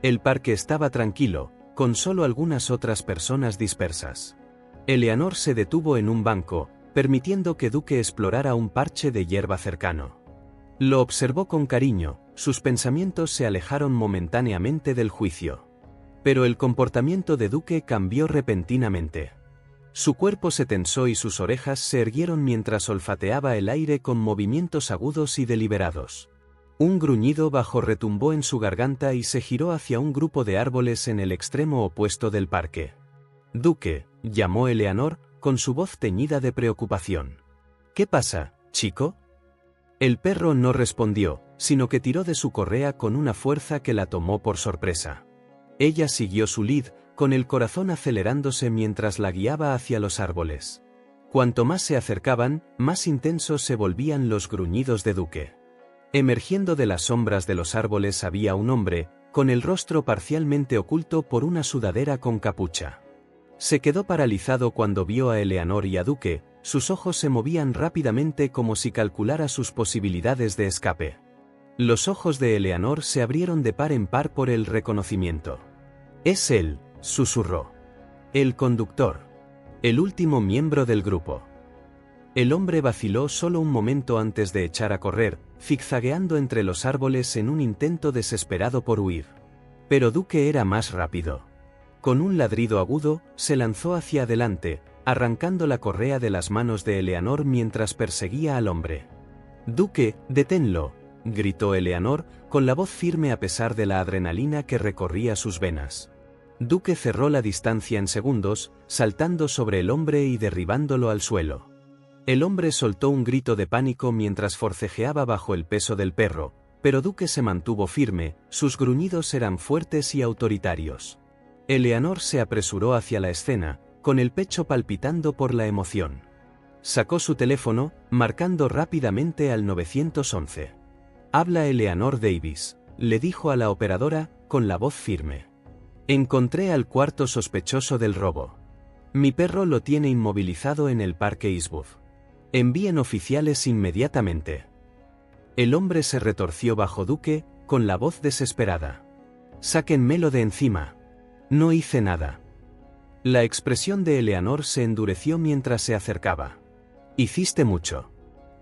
El parque estaba tranquilo, con solo algunas otras personas dispersas. Eleanor se detuvo en un banco, permitiendo que Duke explorara un parche de hierba cercano. Lo observó con cariño, sus pensamientos se alejaron momentáneamente del juicio. Pero el comportamiento de Duke cambió repentinamente. Su cuerpo se tensó y sus orejas se erguieron mientras olfateaba el aire con movimientos agudos y deliberados. Un gruñido bajo retumbó en su garganta y se giró hacia un grupo de árboles en el extremo opuesto del parque. «Duke», llamó Eleanor, con su voz teñida de preocupación. «¿Qué pasa, chico?» El perro no respondió, sino que tiró de su correa con una fuerza que la tomó por sorpresa. Ella siguió su lid, con el corazón acelerándose mientras la guiaba hacia los árboles. Cuanto más se acercaban, más intensos se volvían los gruñidos de Duke. Emergiendo de las sombras de los árboles había un hombre, con el rostro parcialmente oculto por una sudadera con capucha. Se quedó paralizado cuando vio a Eleanor y a Duke, sus ojos se movían rápidamente como si calculara sus posibilidades de escape. Los ojos de Eleanor se abrieron de par en par por el reconocimiento. «Es él», susurró. «El conductor. El último miembro del grupo». El hombre vaciló solo un momento antes de echar a correr, zigzagueando entre los árboles en un intento desesperado por huir. Pero Duque era más rápido. Con un ladrido agudo, se lanzó hacia adelante, arrancando la correa de las manos de Eleanor mientras perseguía al hombre. «Duque, deténlo», gritó Eleanor, con la voz firme a pesar de la adrenalina que recorría sus venas. Duque cerró la distancia en segundos, saltando sobre el hombre y derribándolo al suelo. El hombre soltó un grito de pánico mientras forcejeaba bajo el peso del perro, pero Duque se mantuvo firme, sus gruñidos eran fuertes y autoritarios. Eleanor se apresuró hacia la escena, con el pecho palpitando por la emoción. Sacó su teléfono, marcando rápidamente al 911. «Habla Eleanor Davis», le dijo a la operadora, con la voz firme. «Encontré al cuarto sospechoso del robo. Mi perro lo tiene inmovilizado en el Parque Eastwood. Envíen oficiales inmediatamente». El hombre se retorció bajo Duque, con la voz desesperada. «Sáquenmelo de encima. No hice nada». La expresión de Eleanor se endureció mientras se acercaba. «Hiciste mucho.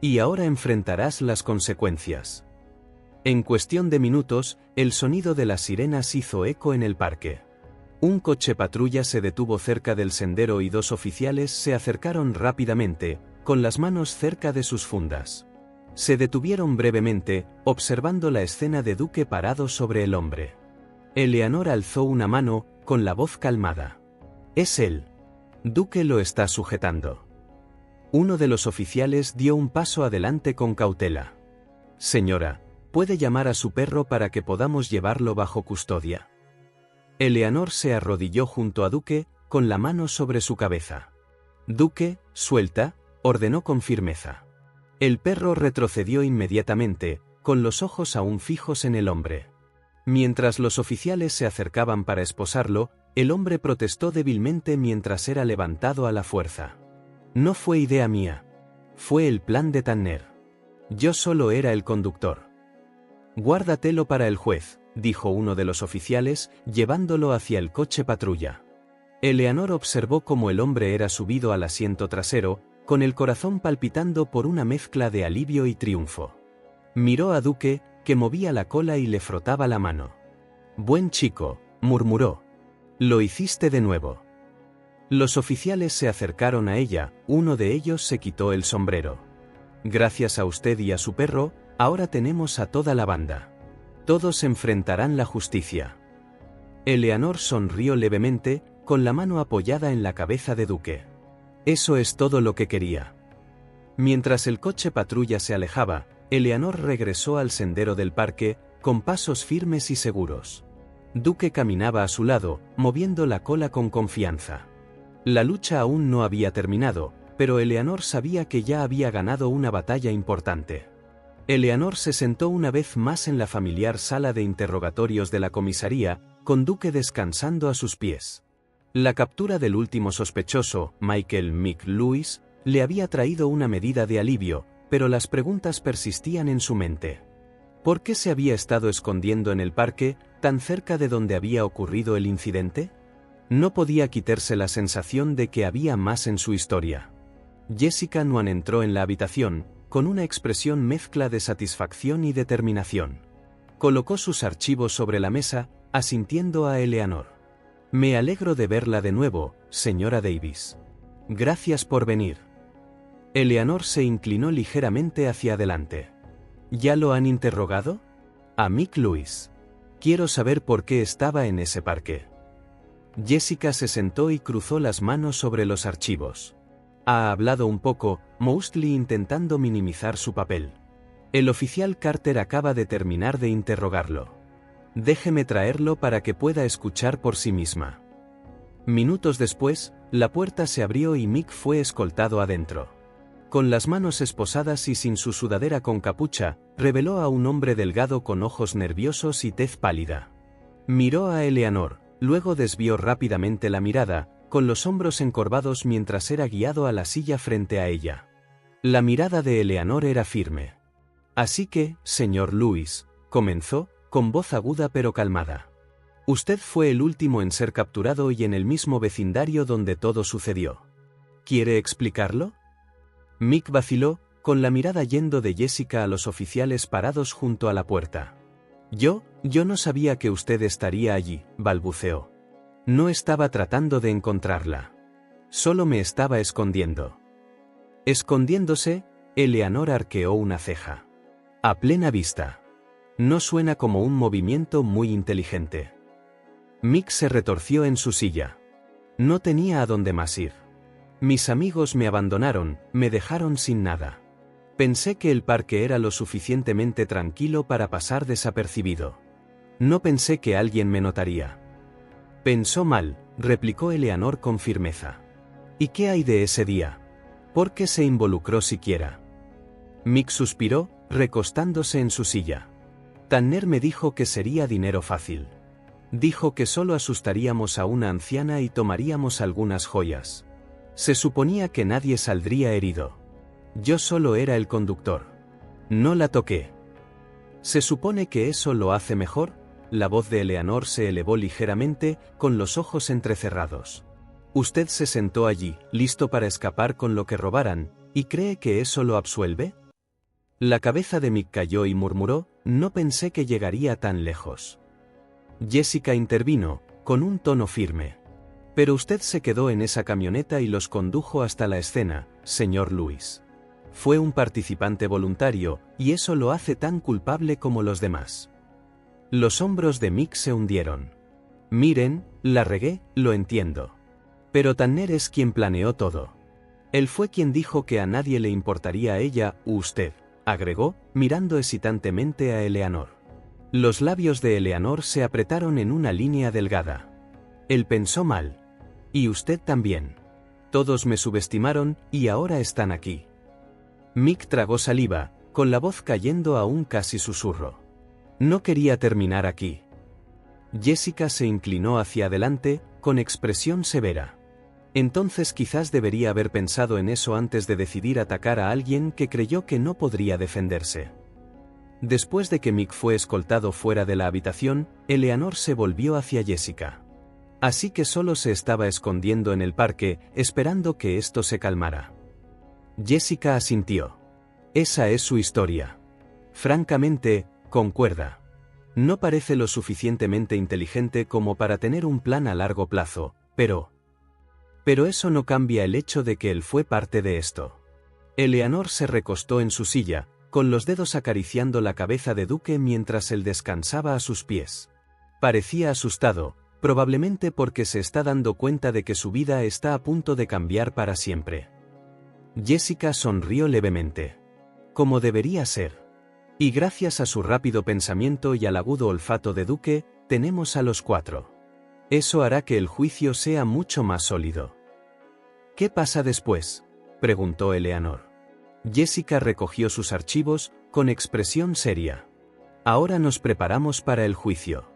Y ahora enfrentarás las consecuencias». En cuestión de minutos, el sonido de las sirenas hizo eco en el parque. Un coche patrulla se detuvo cerca del sendero y dos oficiales se acercaron rápidamente, con las manos cerca de sus fundas. Se detuvieron brevemente, observando la escena de Duque parado sobre el hombre. Eleanor alzó una mano, con la voz calmada. «Es él. Duque lo está sujetando». Uno de los oficiales dio un paso adelante con cautela. «Señora, ¿puede llamar a su perro para que podamos llevarlo bajo custodia?» Eleanor se arrodilló junto a Duque, con la mano sobre su cabeza. «Duque, suelta», ordenó con firmeza. El perro retrocedió inmediatamente, con los ojos aún fijos en el hombre. Mientras los oficiales se acercaban para esposarlo, el hombre protestó débilmente mientras era levantado a la fuerza. «No fue idea mía. Fue el plan de Tanner. Yo solo era el conductor». «Guárdatelo para el juez», dijo uno de los oficiales, llevándolo hacia el coche patrulla. Eleanor observó cómo el hombre era subido al asiento trasero, con el corazón palpitando por una mezcla de alivio y triunfo. Miró a Duque, que movía la cola y le frotaba la mano. «Buen chico», murmuró. «Lo hiciste de nuevo». Los oficiales se acercaron a ella, uno de ellos se quitó el sombrero. «Gracias a usted y a su perro, ahora tenemos a toda la banda. Todos enfrentarán la justicia». Eleanor sonrió levemente, con la mano apoyada en la cabeza de Duque. «Eso es todo lo que quería». Mientras el coche patrulla se alejaba, Eleanor regresó al sendero del parque, con pasos firmes y seguros. Duque caminaba a su lado, moviendo la cola con confianza. La lucha aún no había terminado, pero Eleanor sabía que ya había ganado una batalla importante. Eleanor se sentó una vez más en la familiar sala de interrogatorios de la comisaría, con Duque descansando a sus pies. La captura del último sospechoso, Michael Mick Lewis, le había traído una medida de alivio, pero las preguntas persistían en su mente. ¿Por qué se había estado escondiendo en el parque, tan cerca de donde había ocurrido el incidente? No podía quitarse la sensación de que había más en su historia. Jessica Nuan entró en la habitación, con una expresión mezcla de satisfacción y determinación. Colocó sus archivos sobre la mesa, asintiendo a Eleanor. «Me alegro de verla de nuevo, señora Davis. Gracias por venir». Eleanor se inclinó ligeramente hacia adelante. «¿Ya lo han interrogado?» «A Mick Lewis. Quiero saber por qué estaba en ese parque». Jessica se sentó y cruzó las manos sobre los archivos. «Ha hablado un poco», Mosley intentando minimizar su papel. «El oficial Carter acaba de terminar de interrogarlo. Déjeme traerlo para que pueda escuchar por sí misma». Minutos después, la puerta se abrió y Mick fue escoltado adentro. Con las manos esposadas y sin su sudadera con capucha, reveló a un hombre delgado con ojos nerviosos y tez pálida. Miró a Eleanor, luego desvió rápidamente la mirada, con los hombros encorvados mientras era guiado a la silla frente a ella. La mirada de Eleanor era firme. «Así que, señor Lewis», comenzó, con voz aguda pero calmada. «Usted fue el último en ser capturado y en el mismo vecindario donde todo sucedió. ¿Quiere explicarlo?» Mick vaciló, con la mirada yendo de Jessica a los oficiales parados junto a la puerta. Yo no sabía que usted estaría allí, balbuceó. No estaba tratando de encontrarla. Solo me estaba escondiendo. Escondiéndose, Eleanor arqueó una ceja. A plena vista. No suena como un movimiento muy inteligente. Mick se retorció en su silla. No tenía a dónde más ir. Mis amigos me abandonaron, me dejaron sin nada. Pensé que el parque era lo suficientemente tranquilo para pasar desapercibido. No pensé que alguien me notaría. Pensó mal, replicó Eleanor con firmeza. ¿Y qué hay de ese día? ¿Por qué se involucró siquiera? Mick suspiró, recostándose en su silla. Tanner me dijo que sería dinero fácil. Dijo que solo asustaríamos a una anciana y tomaríamos algunas joyas. Se suponía que nadie saldría herido. Yo solo era el conductor. No la toqué. ¿Se supone que eso lo hace mejor? La voz de Eleanor se elevó ligeramente, con los ojos entrecerrados. Usted se sentó allí, listo para escapar con lo que robaran, ¿y cree que eso lo absuelve? La cabeza de Mick cayó y murmuró, no pensé que llegaría tan lejos. Jessica intervino, con un tono firme. Pero usted se quedó en esa camioneta y los condujo hasta la escena, señor Lewis. Fue un participante voluntario, y eso lo hace tan culpable como los demás. Los hombros de Mick se hundieron. Miren, la regué, lo entiendo. Pero Tanner es quien planeó todo. Él fue quien dijo que a nadie le importaría a ella, usted, agregó, mirando hesitantemente a Eleanor. Los labios de Eleanor se apretaron en una línea delgada. Él pensó mal. Y usted también. Todos me subestimaron, y ahora están aquí. Mick tragó saliva, con la voz cayendo a un casi susurro. No quería terminar aquí. Jessica se inclinó hacia adelante, con expresión severa. Entonces quizás debería haber pensado en eso antes de decidir atacar a alguien que creyó que no podría defenderse. Después de que Mick fue escoltado fuera de la habitación, Eleanor se volvió hacia Jessica. Así que solo se estaba escondiendo en el parque, esperando que esto se calmara. Jessica asintió. Esa es su historia. Francamente, concuerda. No parece lo suficientemente inteligente como para tener un plan a largo plazo, pero eso no cambia el hecho de que él fue parte de esto. Eleanor se recostó en su silla, con los dedos acariciando la cabeza de Duque mientras él descansaba a sus pies. Parecía asustado, probablemente porque se está dando cuenta de que su vida está a punto de cambiar para siempre. Jessica sonrió levemente. Como debería ser. Y gracias a su rápido pensamiento y al agudo olfato de Duque, tenemos a los 4. Eso hará que el juicio sea mucho más sólido. ¿Qué pasa después?, preguntó Eleanor. Jessica recogió sus archivos, con expresión seria. Ahora nos preparamos para el juicio.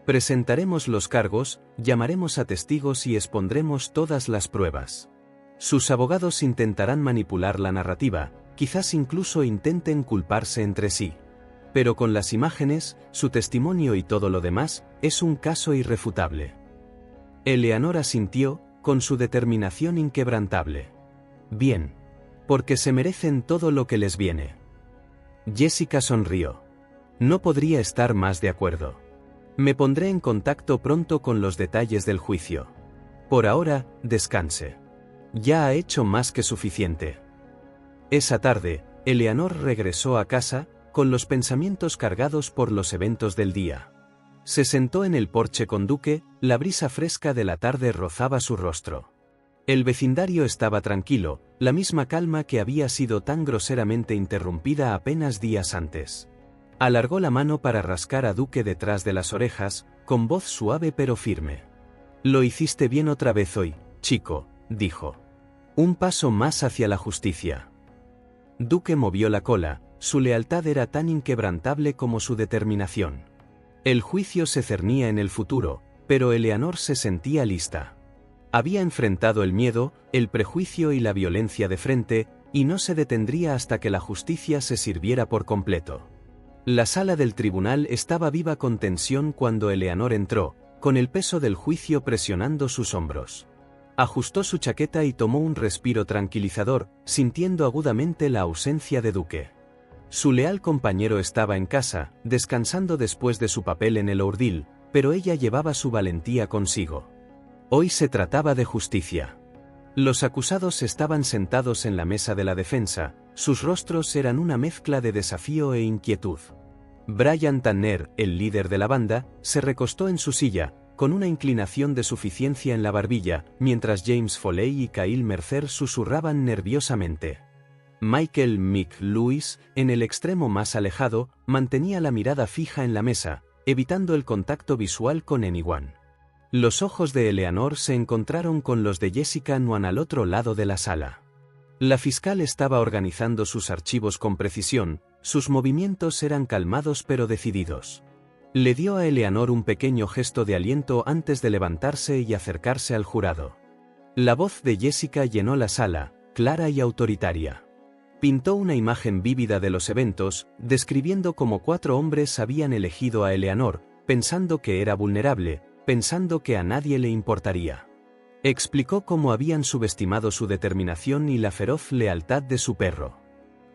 Presentaremos los cargos, llamaremos a testigos y expondremos todas las pruebas. Sus abogados intentarán manipular la narrativa, quizás incluso intenten culparse entre sí. Pero con las imágenes, su testimonio y todo lo demás, es un caso irrefutable. Eleanor asintió, con su determinación inquebrantable. Bien. Porque se merecen todo lo que les viene. Jessica sonrió. No podría estar más de acuerdo. Me pondré en contacto pronto con los detalles del juicio. Por ahora, descanse. Ya ha hecho más que suficiente. Esa tarde, Eleanor regresó a casa, con los pensamientos cargados por los eventos del día. Se sentó en el porche con Duque, la brisa fresca de la tarde rozaba su rostro. El vecindario estaba tranquilo, la misma calma que había sido tan groseramente interrumpida apenas días antes. Alargó la mano para rascar a Duque detrás de las orejas, con voz suave pero firme. Lo hiciste bien otra vez hoy, chico, dijo. Un paso más hacia la justicia. Duque movió la cola, su lealtad era tan inquebrantable como su determinación. El juicio se cernía en el futuro, pero Eleanor se sentía lista. Había enfrentado el miedo, el prejuicio y la violencia de frente, y no se detendría hasta que la justicia se sirviera por completo. La sala del tribunal estaba viva con tensión cuando Eleanor entró, con el peso del juicio presionando sus hombros. Ajustó su chaqueta y tomó un respiro tranquilizador, sintiendo agudamente la ausencia de Duke. Su leal compañero estaba en casa, descansando después de su papel en el Ourdil, pero ella llevaba su valentía consigo. Hoy se trataba de justicia. Los acusados estaban sentados en la mesa de la defensa, sus rostros eran una mezcla de desafío e inquietud. Brian Tanner, el líder de la banda, se recostó en su silla, con una inclinación de suficiencia en la barbilla, mientras James Foley y Kyle Mercer susurraban nerviosamente. Michael Mick Lewis, en el extremo más alejado, mantenía la mirada fija en la mesa, evitando el contacto visual con anyone. Los ojos de Eleanor se encontraron con los de Jessica Nuan al otro lado de la sala. La fiscal estaba organizando sus archivos con precisión, sus movimientos eran calmados pero decididos. Le dio a Eleanor un pequeño gesto de aliento antes de levantarse y acercarse al jurado. La voz de Jessica llenó la sala, clara y autoritaria. Pintó una imagen vívida de los eventos, describiendo cómo 4 hombres habían elegido a Eleanor, pensando que era vulnerable, pensando que a nadie le importaría. Explicó cómo habían subestimado su determinación y la feroz lealtad de su perro.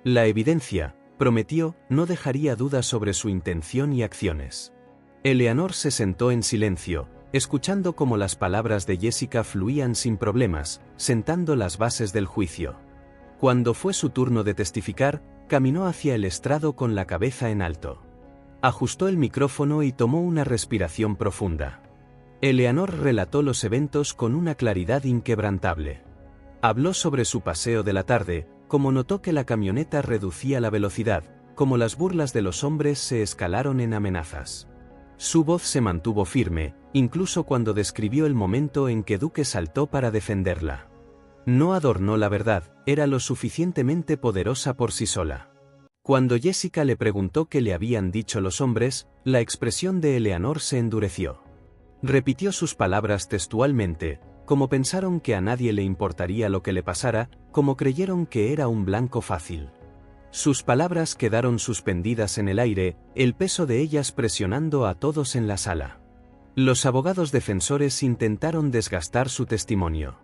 La evidencia, prometió, no dejaría dudas sobre su intención y acciones. Eleanor se sentó en silencio, escuchando cómo las palabras de Jessica fluían sin problemas, sentando las bases del juicio. Cuando fue su turno de testificar, caminó hacia el estrado con la cabeza en alto. Ajustó el micrófono y tomó una respiración profunda. Eleanor relató los eventos con una claridad inquebrantable. Habló sobre su paseo de la tarde, cómo notó que la camioneta reducía la velocidad, cómo las burlas de los hombres se escalaron en amenazas. Su voz se mantuvo firme, incluso cuando describió el momento en que Duke saltó para defenderla. No adornó la verdad, era lo suficientemente poderosa por sí sola. Cuando Jessica le preguntó qué le habían dicho los hombres, la expresión de Eleanor se endureció. Repitió sus palabras textualmente, como pensaron que a nadie le importaría lo que le pasara, como creyeron que era un blanco fácil. Sus palabras quedaron suspendidas en el aire, el peso de ellas presionando a todos en la sala. Los abogados defensores intentaron desgastar su testimonio.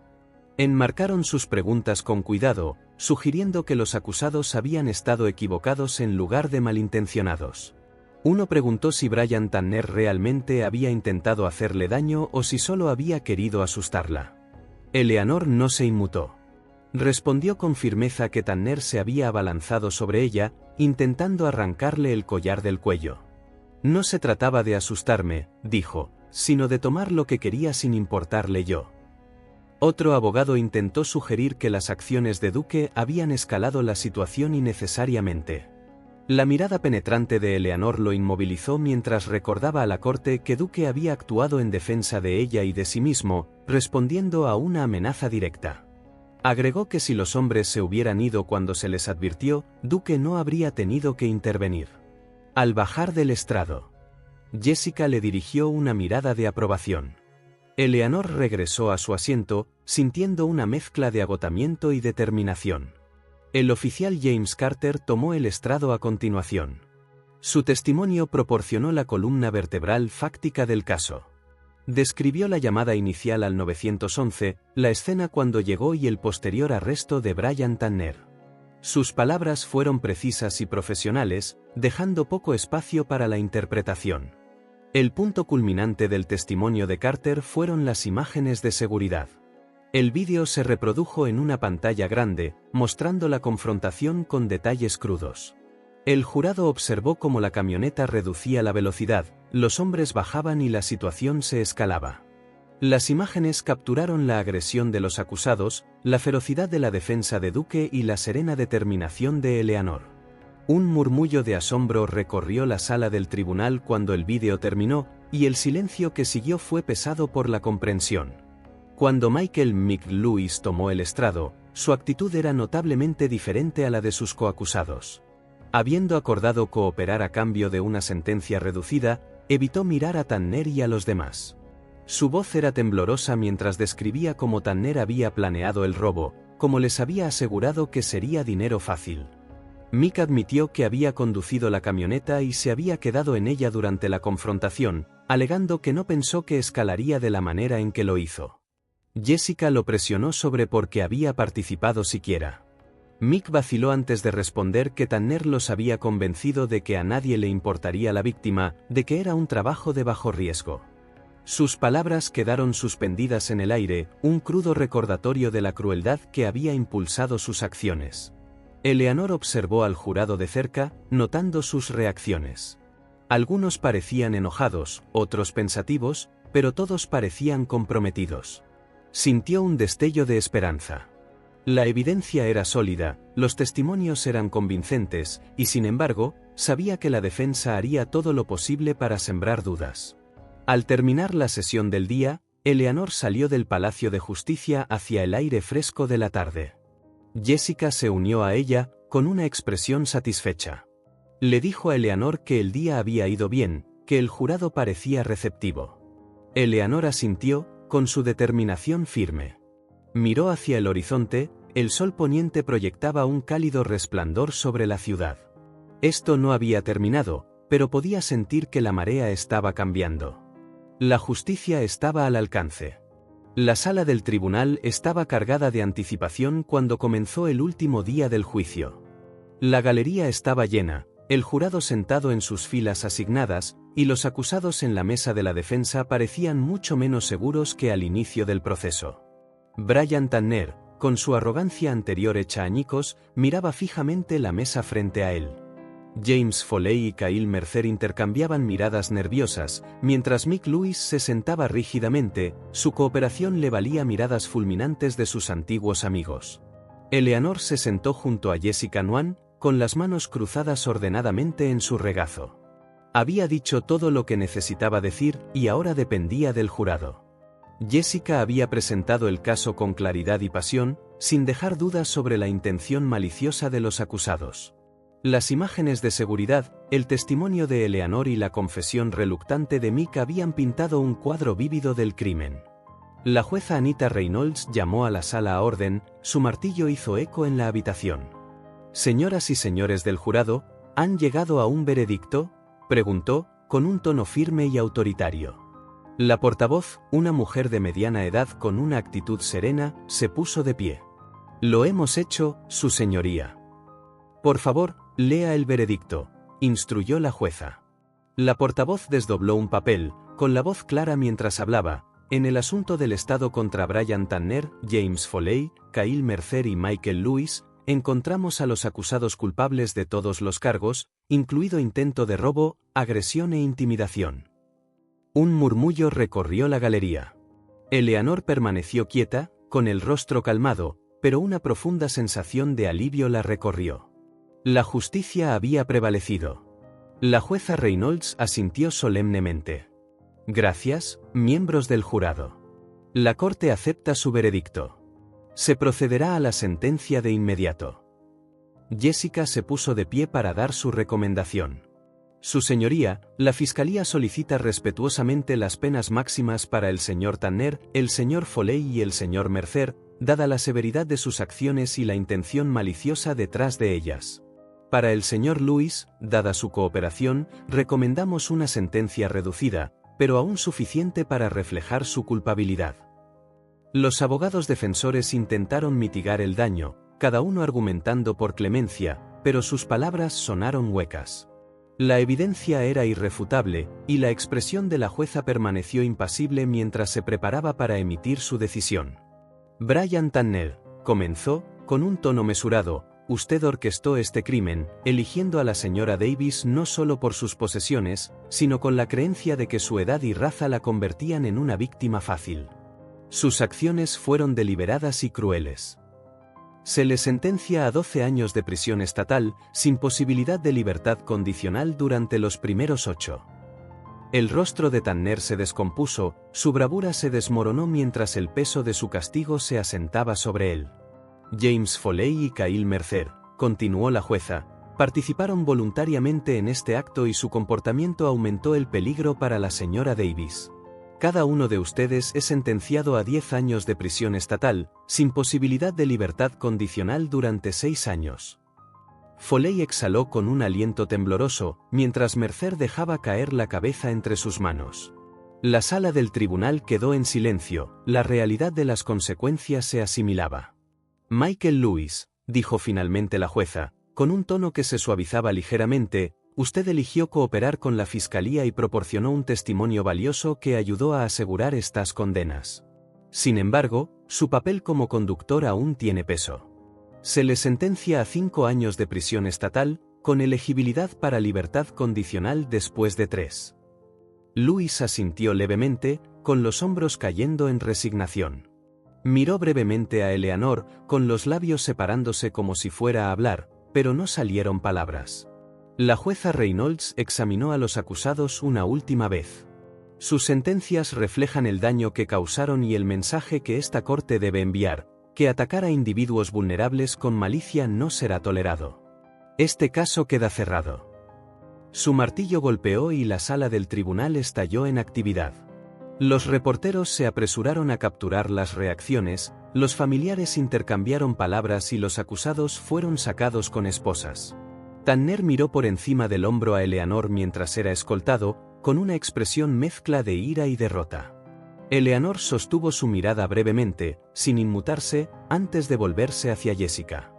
Enmarcaron sus preguntas con cuidado, sugiriendo que los acusados habían estado equivocados en lugar de malintencionados. Uno preguntó si Brian Tanner realmente había intentado hacerle daño o si solo había querido asustarla. Eleanor no se inmutó. Respondió con firmeza que Tanner se había abalanzado sobre ella, intentando arrancarle el collar del cuello. No se trataba de asustarme, dijo, sino de tomar lo que quería sin importarle yo. Otro abogado intentó sugerir que las acciones de Duke habían escalado la situación innecesariamente. La mirada penetrante de Eleanor lo inmovilizó mientras recordaba a la corte que Duke había actuado en defensa de ella y de sí mismo, respondiendo a una amenaza directa. Agregó que si los hombres se hubieran ido cuando se les advirtió, Duke no habría tenido que intervenir. Al bajar del estrado, Jessica le dirigió una mirada de aprobación. Eleanor regresó a su asiento, sintiendo una mezcla de agotamiento y determinación. El oficial James Carter tomó el estrado a continuación. Su testimonio proporcionó la columna vertebral fáctica del caso. Describió la llamada inicial al 911, la escena cuando llegó y el posterior arresto de Brian Tanner. Sus palabras fueron precisas y profesionales, dejando poco espacio para la interpretación. El punto culminante del testimonio de Carter fueron las imágenes de seguridad. El vídeo se reprodujo en una pantalla grande, mostrando la confrontación con detalles crudos. El jurado observó cómo la camioneta reducía la velocidad, los hombres bajaban y la situación se escalaba. Las imágenes capturaron la agresión de los acusados, la ferocidad de la defensa de Duke y la serena determinación de Eleanor. Un murmullo de asombro recorrió la sala del tribunal cuando el vídeo terminó, y el silencio que siguió fue pesado por la comprensión. Cuando Michael Mick Lewis tomó el estrado, su actitud era notablemente diferente a la de sus coacusados. Habiendo acordado cooperar a cambio de una sentencia reducida, evitó mirar a Tanner y a los demás. Su voz era temblorosa mientras describía cómo Tanner había planeado el robo, como les había asegurado que sería dinero fácil. Mick admitió que había conducido la camioneta y se había quedado en ella durante la confrontación, alegando que no pensó que escalaría de la manera en que lo hizo. Jessica lo presionó sobre por qué había participado siquiera. Mick vaciló antes de responder que Tanner los había convencido de que a nadie le importaría la víctima, de que era un trabajo de bajo riesgo. Sus palabras quedaron suspendidas en el aire, un crudo recordatorio de la crueldad que había impulsado sus acciones. Eleanor observó al jurado de cerca, notando sus reacciones. Algunos parecían enojados, otros pensativos, pero todos parecían comprometidos. Sintió un destello de esperanza. La evidencia era sólida, los testimonios eran convincentes, y sin embargo, sabía que la defensa haría todo lo posible para sembrar dudas. Al terminar la sesión del día, Eleanor salió del Palacio de Justicia hacia el aire fresco de la tarde. Jessica se unió a ella, con una expresión satisfecha. Le dijo a Eleanor que el día había ido bien, que el jurado parecía receptivo. Eleanor asintió, con su determinación firme. Miró hacia el horizonte, el sol poniente proyectaba un cálido resplandor sobre la ciudad. Esto no había terminado, pero podía sentir que la marea estaba cambiando. La justicia estaba al alcance. La sala del tribunal estaba cargada de anticipación cuando comenzó el último día del juicio. La galería estaba llena, el jurado sentado en sus filas asignadas, y los acusados en la mesa de la defensa parecían mucho menos seguros que al inicio del proceso. Brian Tanner, con su arrogancia anterior hecha añicos, miraba fijamente la mesa frente a él. James Foley y Kyle Mercer intercambiaban miradas nerviosas, mientras Mick Lewis se sentaba rígidamente, su cooperación le valía miradas fulminantes de sus antiguos amigos. Eleanor se sentó junto a Jessica Nuan, con las manos cruzadas ordenadamente en su regazo. Había dicho todo lo que necesitaba decir y ahora dependía del jurado. Jessica había presentado el caso con claridad y pasión, sin dejar dudas sobre la intención maliciosa de los acusados. Las imágenes de seguridad, el testimonio de Eleanor y la confesión reluctante de Mick habían pintado un cuadro vívido del crimen. La jueza Anita Reynolds llamó a la sala a orden, su martillo hizo eco en la habitación. «Señoras y señores del jurado, ¿han llegado a un veredicto?», preguntó, con un tono firme y autoritario. La portavoz, una mujer de mediana edad con una actitud serena, se puso de pie. «Lo hemos hecho, su señoría». «Por favor, lea el veredicto», instruyó la jueza. La portavoz desdobló un papel, con la voz clara mientras hablaba. «En el asunto del Estado contra Brian Tanner, James Foley, Kyle Mercer y Michael Lewis, encontramos a los acusados culpables de todos los cargos, incluido intento de robo, agresión e intimidación». Un murmullo recorrió la galería. Eleanor permaneció quieta, con el rostro calmado, pero una profunda sensación de alivio la recorrió. La justicia había prevalecido. La jueza Reynolds asintió solemnemente. «Gracias, miembros del jurado. La corte acepta su veredicto. Se procederá a la sentencia de inmediato». Jessica se puso de pie para dar su recomendación. «Su señoría, la fiscalía solicita respetuosamente las penas máximas para el señor Tanner, el señor Foley y el señor Mercer, dada la severidad de sus acciones y la intención maliciosa detrás de ellas. Para el señor Lewis, dada su cooperación, recomendamos una sentencia reducida, pero aún suficiente para reflejar su culpabilidad». Los abogados defensores intentaron mitigar el daño, cada uno argumentando por clemencia, pero sus palabras sonaron huecas. La evidencia era irrefutable, y la expresión de la jueza permaneció impasible mientras se preparaba para emitir su decisión. «Brian Tanner», comenzó, con un tono mesurado, «usted orquestó este crimen, eligiendo a la señora Davis no solo por sus posesiones, sino con la creencia de que su edad y raza la convertían en una víctima fácil. Sus acciones fueron deliberadas y crueles. Se le sentencia a 12 años de prisión estatal, sin posibilidad de libertad condicional durante los primeros 8. El rostro de Tanner se descompuso, su bravura se desmoronó mientras el peso de su castigo se asentaba sobre él. James Foley y Kyle Mercer, continuó la jueza, participaron voluntariamente en este acto y su comportamiento aumentó el peligro para la señora Davis. Cada uno de ustedes es sentenciado a 10 años de prisión estatal, sin posibilidad de libertad condicional durante 6 años. Foley exhaló con un aliento tembloroso, mientras Mercer dejaba caer la cabeza entre sus manos. La sala del tribunal quedó en silencio, la realidad de las consecuencias se asimilaba. Michael Lewis, dijo finalmente la jueza, con un tono que se suavizaba ligeramente, usted eligió cooperar con la fiscalía y proporcionó un testimonio valioso que ayudó a asegurar estas condenas. Sin embargo, su papel como conductor aún tiene peso. Se le sentencia a 5 años de prisión estatal, con elegibilidad para libertad condicional después de 3. Lewis asintió levemente, con los hombros cayendo en resignación. Miró brevemente a Eleanor, con los labios separándose como si fuera a hablar, pero no salieron palabras. La jueza Reynolds examinó a los acusados una última vez. Sus sentencias reflejan el daño que causaron y el mensaje que esta corte debe enviar, que atacar a individuos vulnerables con malicia no será tolerado. Este caso queda cerrado. Su martillo golpeó y la sala del tribunal estalló en actividad. Los reporteros se apresuraron a capturar las reacciones, los familiares intercambiaron palabras y los acusados fueron sacados con esposas. Tanner miró por encima del hombro a Eleanor mientras era escoltado, con una expresión mezcla de ira y derrota. Eleanor sostuvo su mirada brevemente, sin inmutarse, antes de volverse hacia Jessica.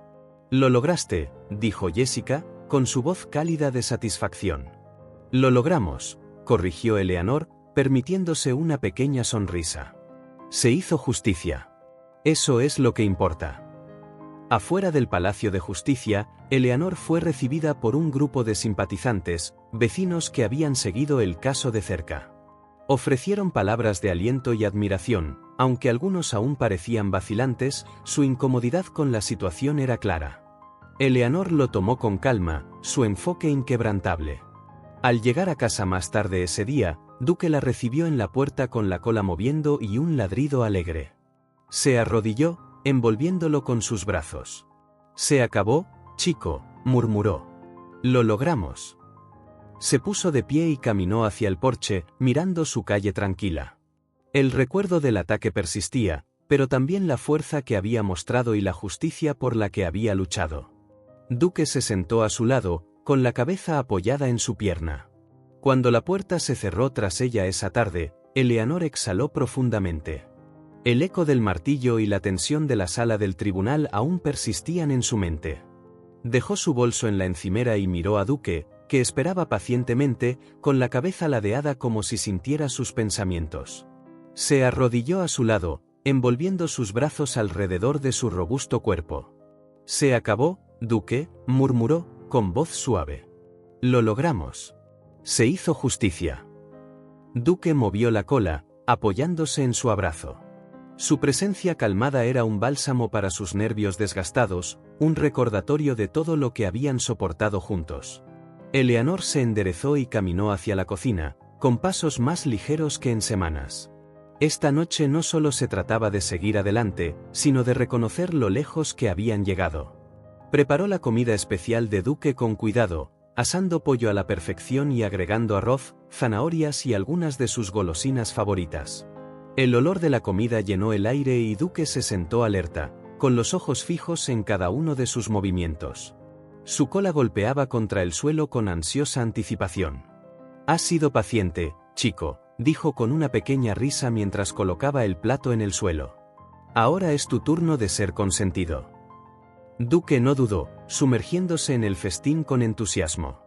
«Lo lograste», dijo Jessica, con su voz cálida de satisfacción. «Lo logramos», corrigió Eleanor, permitiéndose una pequeña sonrisa. «Se hizo justicia. Eso es lo que importa». Afuera del Palacio de Justicia, Eleanor fue recibida por un grupo de simpatizantes, vecinos que habían seguido el caso de cerca. Ofrecieron palabras de aliento y admiración, aunque algunos aún parecían vacilantes, su incomodidad con la situación era clara. Eleanor lo tomó con calma, su enfoque inquebrantable. Al llegar a casa más tarde ese día, Duke la recibió en la puerta con la cola moviendo y un ladrido alegre. Se arrodilló, envolviéndolo con sus brazos. «Se acabó, chico», murmuró. «Lo logramos». Se puso de pie y caminó hacia el porche, mirando su calle tranquila. El recuerdo del ataque persistía, pero también la fuerza que había mostrado y la justicia por la que había luchado. Duke se sentó a su lado, con la cabeza apoyada en su pierna. Cuando la puerta se cerró tras ella esa tarde, Eleanor exhaló profundamente. El eco del martillo y la tensión de la sala del tribunal aún persistían en su mente. Dejó su bolso en la encimera y miró a Duke, que esperaba pacientemente, con la cabeza ladeada como si sintiera sus pensamientos. Se arrodilló a su lado, envolviendo sus brazos alrededor de su robusto cuerpo. «Se acabó, Duke», murmuró, con voz suave. «Lo logramos. Se hizo justicia». Duke movió la cola, apoyándose en su abrazo. Su presencia calmada era un bálsamo para sus nervios desgastados, un recordatorio de todo lo que habían soportado juntos. Eleanor se enderezó y caminó hacia la cocina, con pasos más ligeros que en semanas. Esta noche no solo se trataba de seguir adelante, sino de reconocer lo lejos que habían llegado. Preparó la comida especial de Duke con cuidado, asando pollo a la perfección y agregando arroz, zanahorias y algunas de sus golosinas favoritas. El olor de la comida llenó el aire y Duke se sentó alerta, con los ojos fijos en cada uno de sus movimientos. Su cola golpeaba contra el suelo con ansiosa anticipación. «Has sido paciente, chico», dijo con una pequeña risa mientras colocaba el plato en el suelo. «Ahora es tu turno de ser consentido». Duke no dudó, sumergiéndose en el festín con entusiasmo.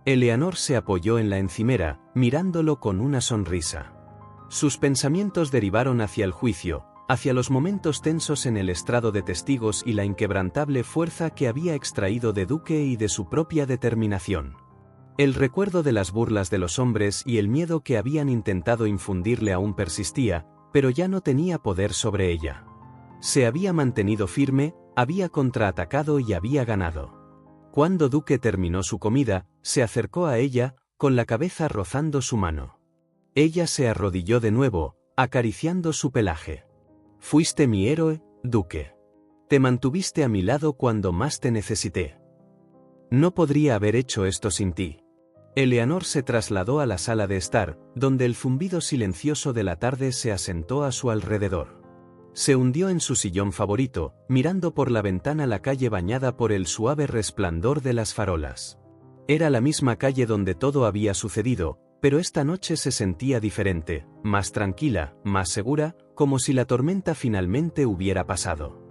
Eleanor se apoyó en la encimera, mirándolo con una sonrisa. Sus pensamientos derivaron hacia el juicio, hacia los momentos tensos en el estrado de testigos y la inquebrantable fuerza que había extraído de Duke y de su propia determinación. El recuerdo de las burlas de los hombres y el miedo que habían intentado infundirle aún persistía, pero ya no tenía poder sobre ella. Se había mantenido firme, había contraatacado y había ganado. Cuando Duke terminó su comida, se acercó a ella, con la cabeza rozando su mano. Ella se arrodilló de nuevo, acariciando su pelaje. «Fuiste mi héroe, Duke. Te mantuviste a mi lado cuando más te necesité. No podría haber hecho esto sin ti». Eleanor se trasladó a la sala de estar, donde el zumbido silencioso de la tarde se asentó a su alrededor. Se hundió en su sillón favorito, mirando por la ventana la calle bañada por el suave resplandor de las farolas. Era la misma calle donde todo había sucedido, pero esta noche se sentía diferente, más tranquila, más segura, como si la tormenta finalmente hubiera pasado.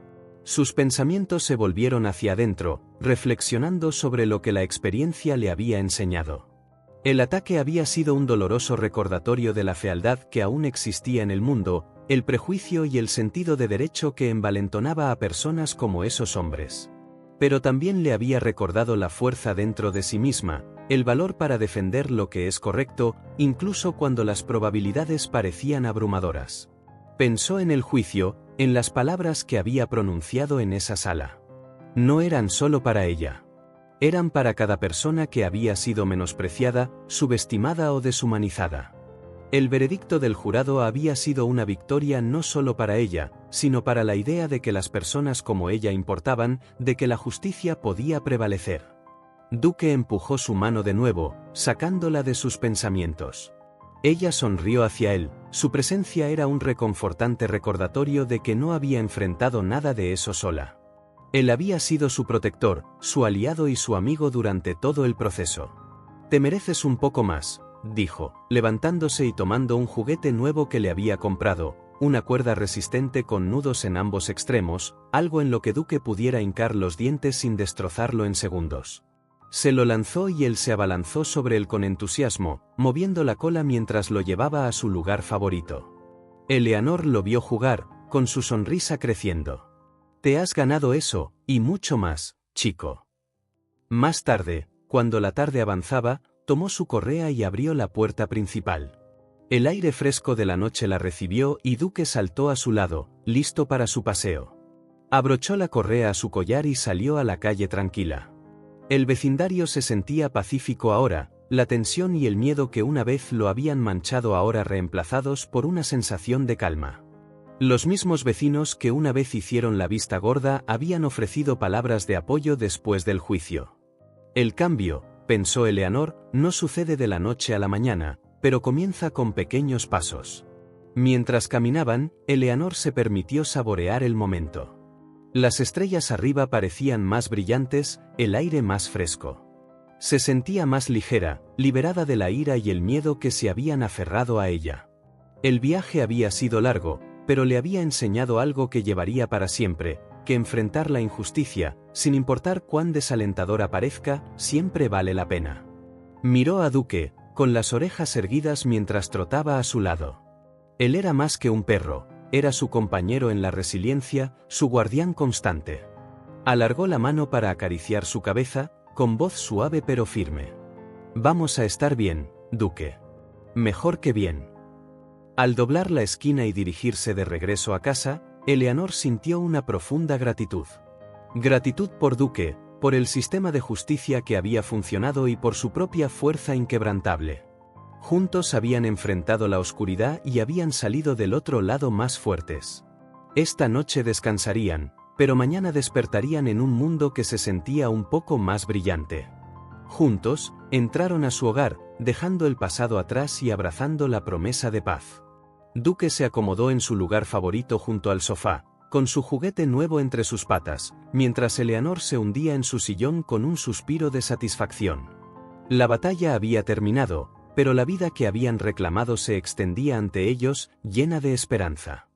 Sus pensamientos se volvieron hacia adentro, reflexionando sobre lo que la experiencia le había enseñado. El ataque había sido un doloroso recordatorio de la fealdad que aún existía en el mundo, el prejuicio y el sentido de derecho que envalentonaba a personas como esos hombres. Pero también le había recordado la fuerza dentro de sí misma, el valor para defender lo que es correcto, incluso cuando las probabilidades parecían abrumadoras. Pensó en el juicio, en las palabras que había pronunciado en esa sala. No eran solo para ella. Eran para cada persona que había sido menospreciada, subestimada o deshumanizada. El veredicto del jurado había sido una victoria no solo para ella, sino para la idea de que las personas como ella importaban, de que la justicia podía prevalecer. Duque empujó su mano de nuevo, sacándola de sus pensamientos. Ella sonrió hacia él, su presencia era un reconfortante recordatorio de que no había enfrentado nada de eso sola. Él había sido su protector, su aliado y su amigo durante todo el proceso. «Te mereces un poco más», dijo, levantándose y tomando un juguete nuevo que le había comprado, una cuerda resistente con nudos en ambos extremos, algo en lo que Duque pudiera hincar los dientes sin destrozarlo en segundos. Se lo lanzó y él se abalanzó sobre él con entusiasmo, moviendo la cola mientras lo llevaba a su lugar favorito. Eleanor lo vio jugar, con su sonrisa creciendo. «Te has ganado eso, y mucho más, chico». Más tarde, cuando la tarde avanzaba, tomó su correa y abrió la puerta principal. El aire fresco de la noche la recibió y Duque saltó a su lado, listo para su paseo. Abrochó la correa a su collar y salió a la calle tranquila. El vecindario se sentía pacífico ahora, la tensión y el miedo que una vez lo habían manchado ahora reemplazados por una sensación de calma. Los mismos vecinos que una vez hicieron la vista gorda habían ofrecido palabras de apoyo después del juicio. El cambio, pensó Eleanor, no sucede de la noche a la mañana, pero comienza con pequeños pasos. Mientras caminaban, Eleanor se permitió saborear el momento. Las estrellas arriba parecían más brillantes, el aire más fresco. Se sentía más ligera, liberada de la ira y el miedo que se habían aferrado a ella. El viaje había sido largo, pero le había enseñado algo que llevaría para siempre, que enfrentar la injusticia, sin importar cuán desalentadora parezca, siempre vale la pena. Miró a Duque, con las orejas erguidas mientras trotaba a su lado. Él era más que un perro, era su compañero en la resiliencia, su guardián constante. Alargó la mano para acariciar su cabeza, con voz suave pero firme. «Vamos a estar bien, Duque. Mejor que bien». Al doblar la esquina y dirigirse de regreso a casa, Eleanor sintió una profunda gratitud. Gratitud por Duque, por el sistema de justicia que había funcionado y por su propia fuerza inquebrantable. Juntos habían enfrentado la oscuridad y habían salido del otro lado más fuertes. Esta noche descansarían, pero mañana despertarían en un mundo que se sentía un poco más brillante. Juntos, entraron a su hogar, dejando el pasado atrás y abrazando la promesa de paz. Duque se acomodó en su lugar favorito junto al sofá, con su juguete nuevo entre sus patas, mientras Eleanor se hundía en su sillón con un suspiro de satisfacción. La batalla había terminado, pero la vida que habían reclamado se extendía ante ellos, llena de esperanza.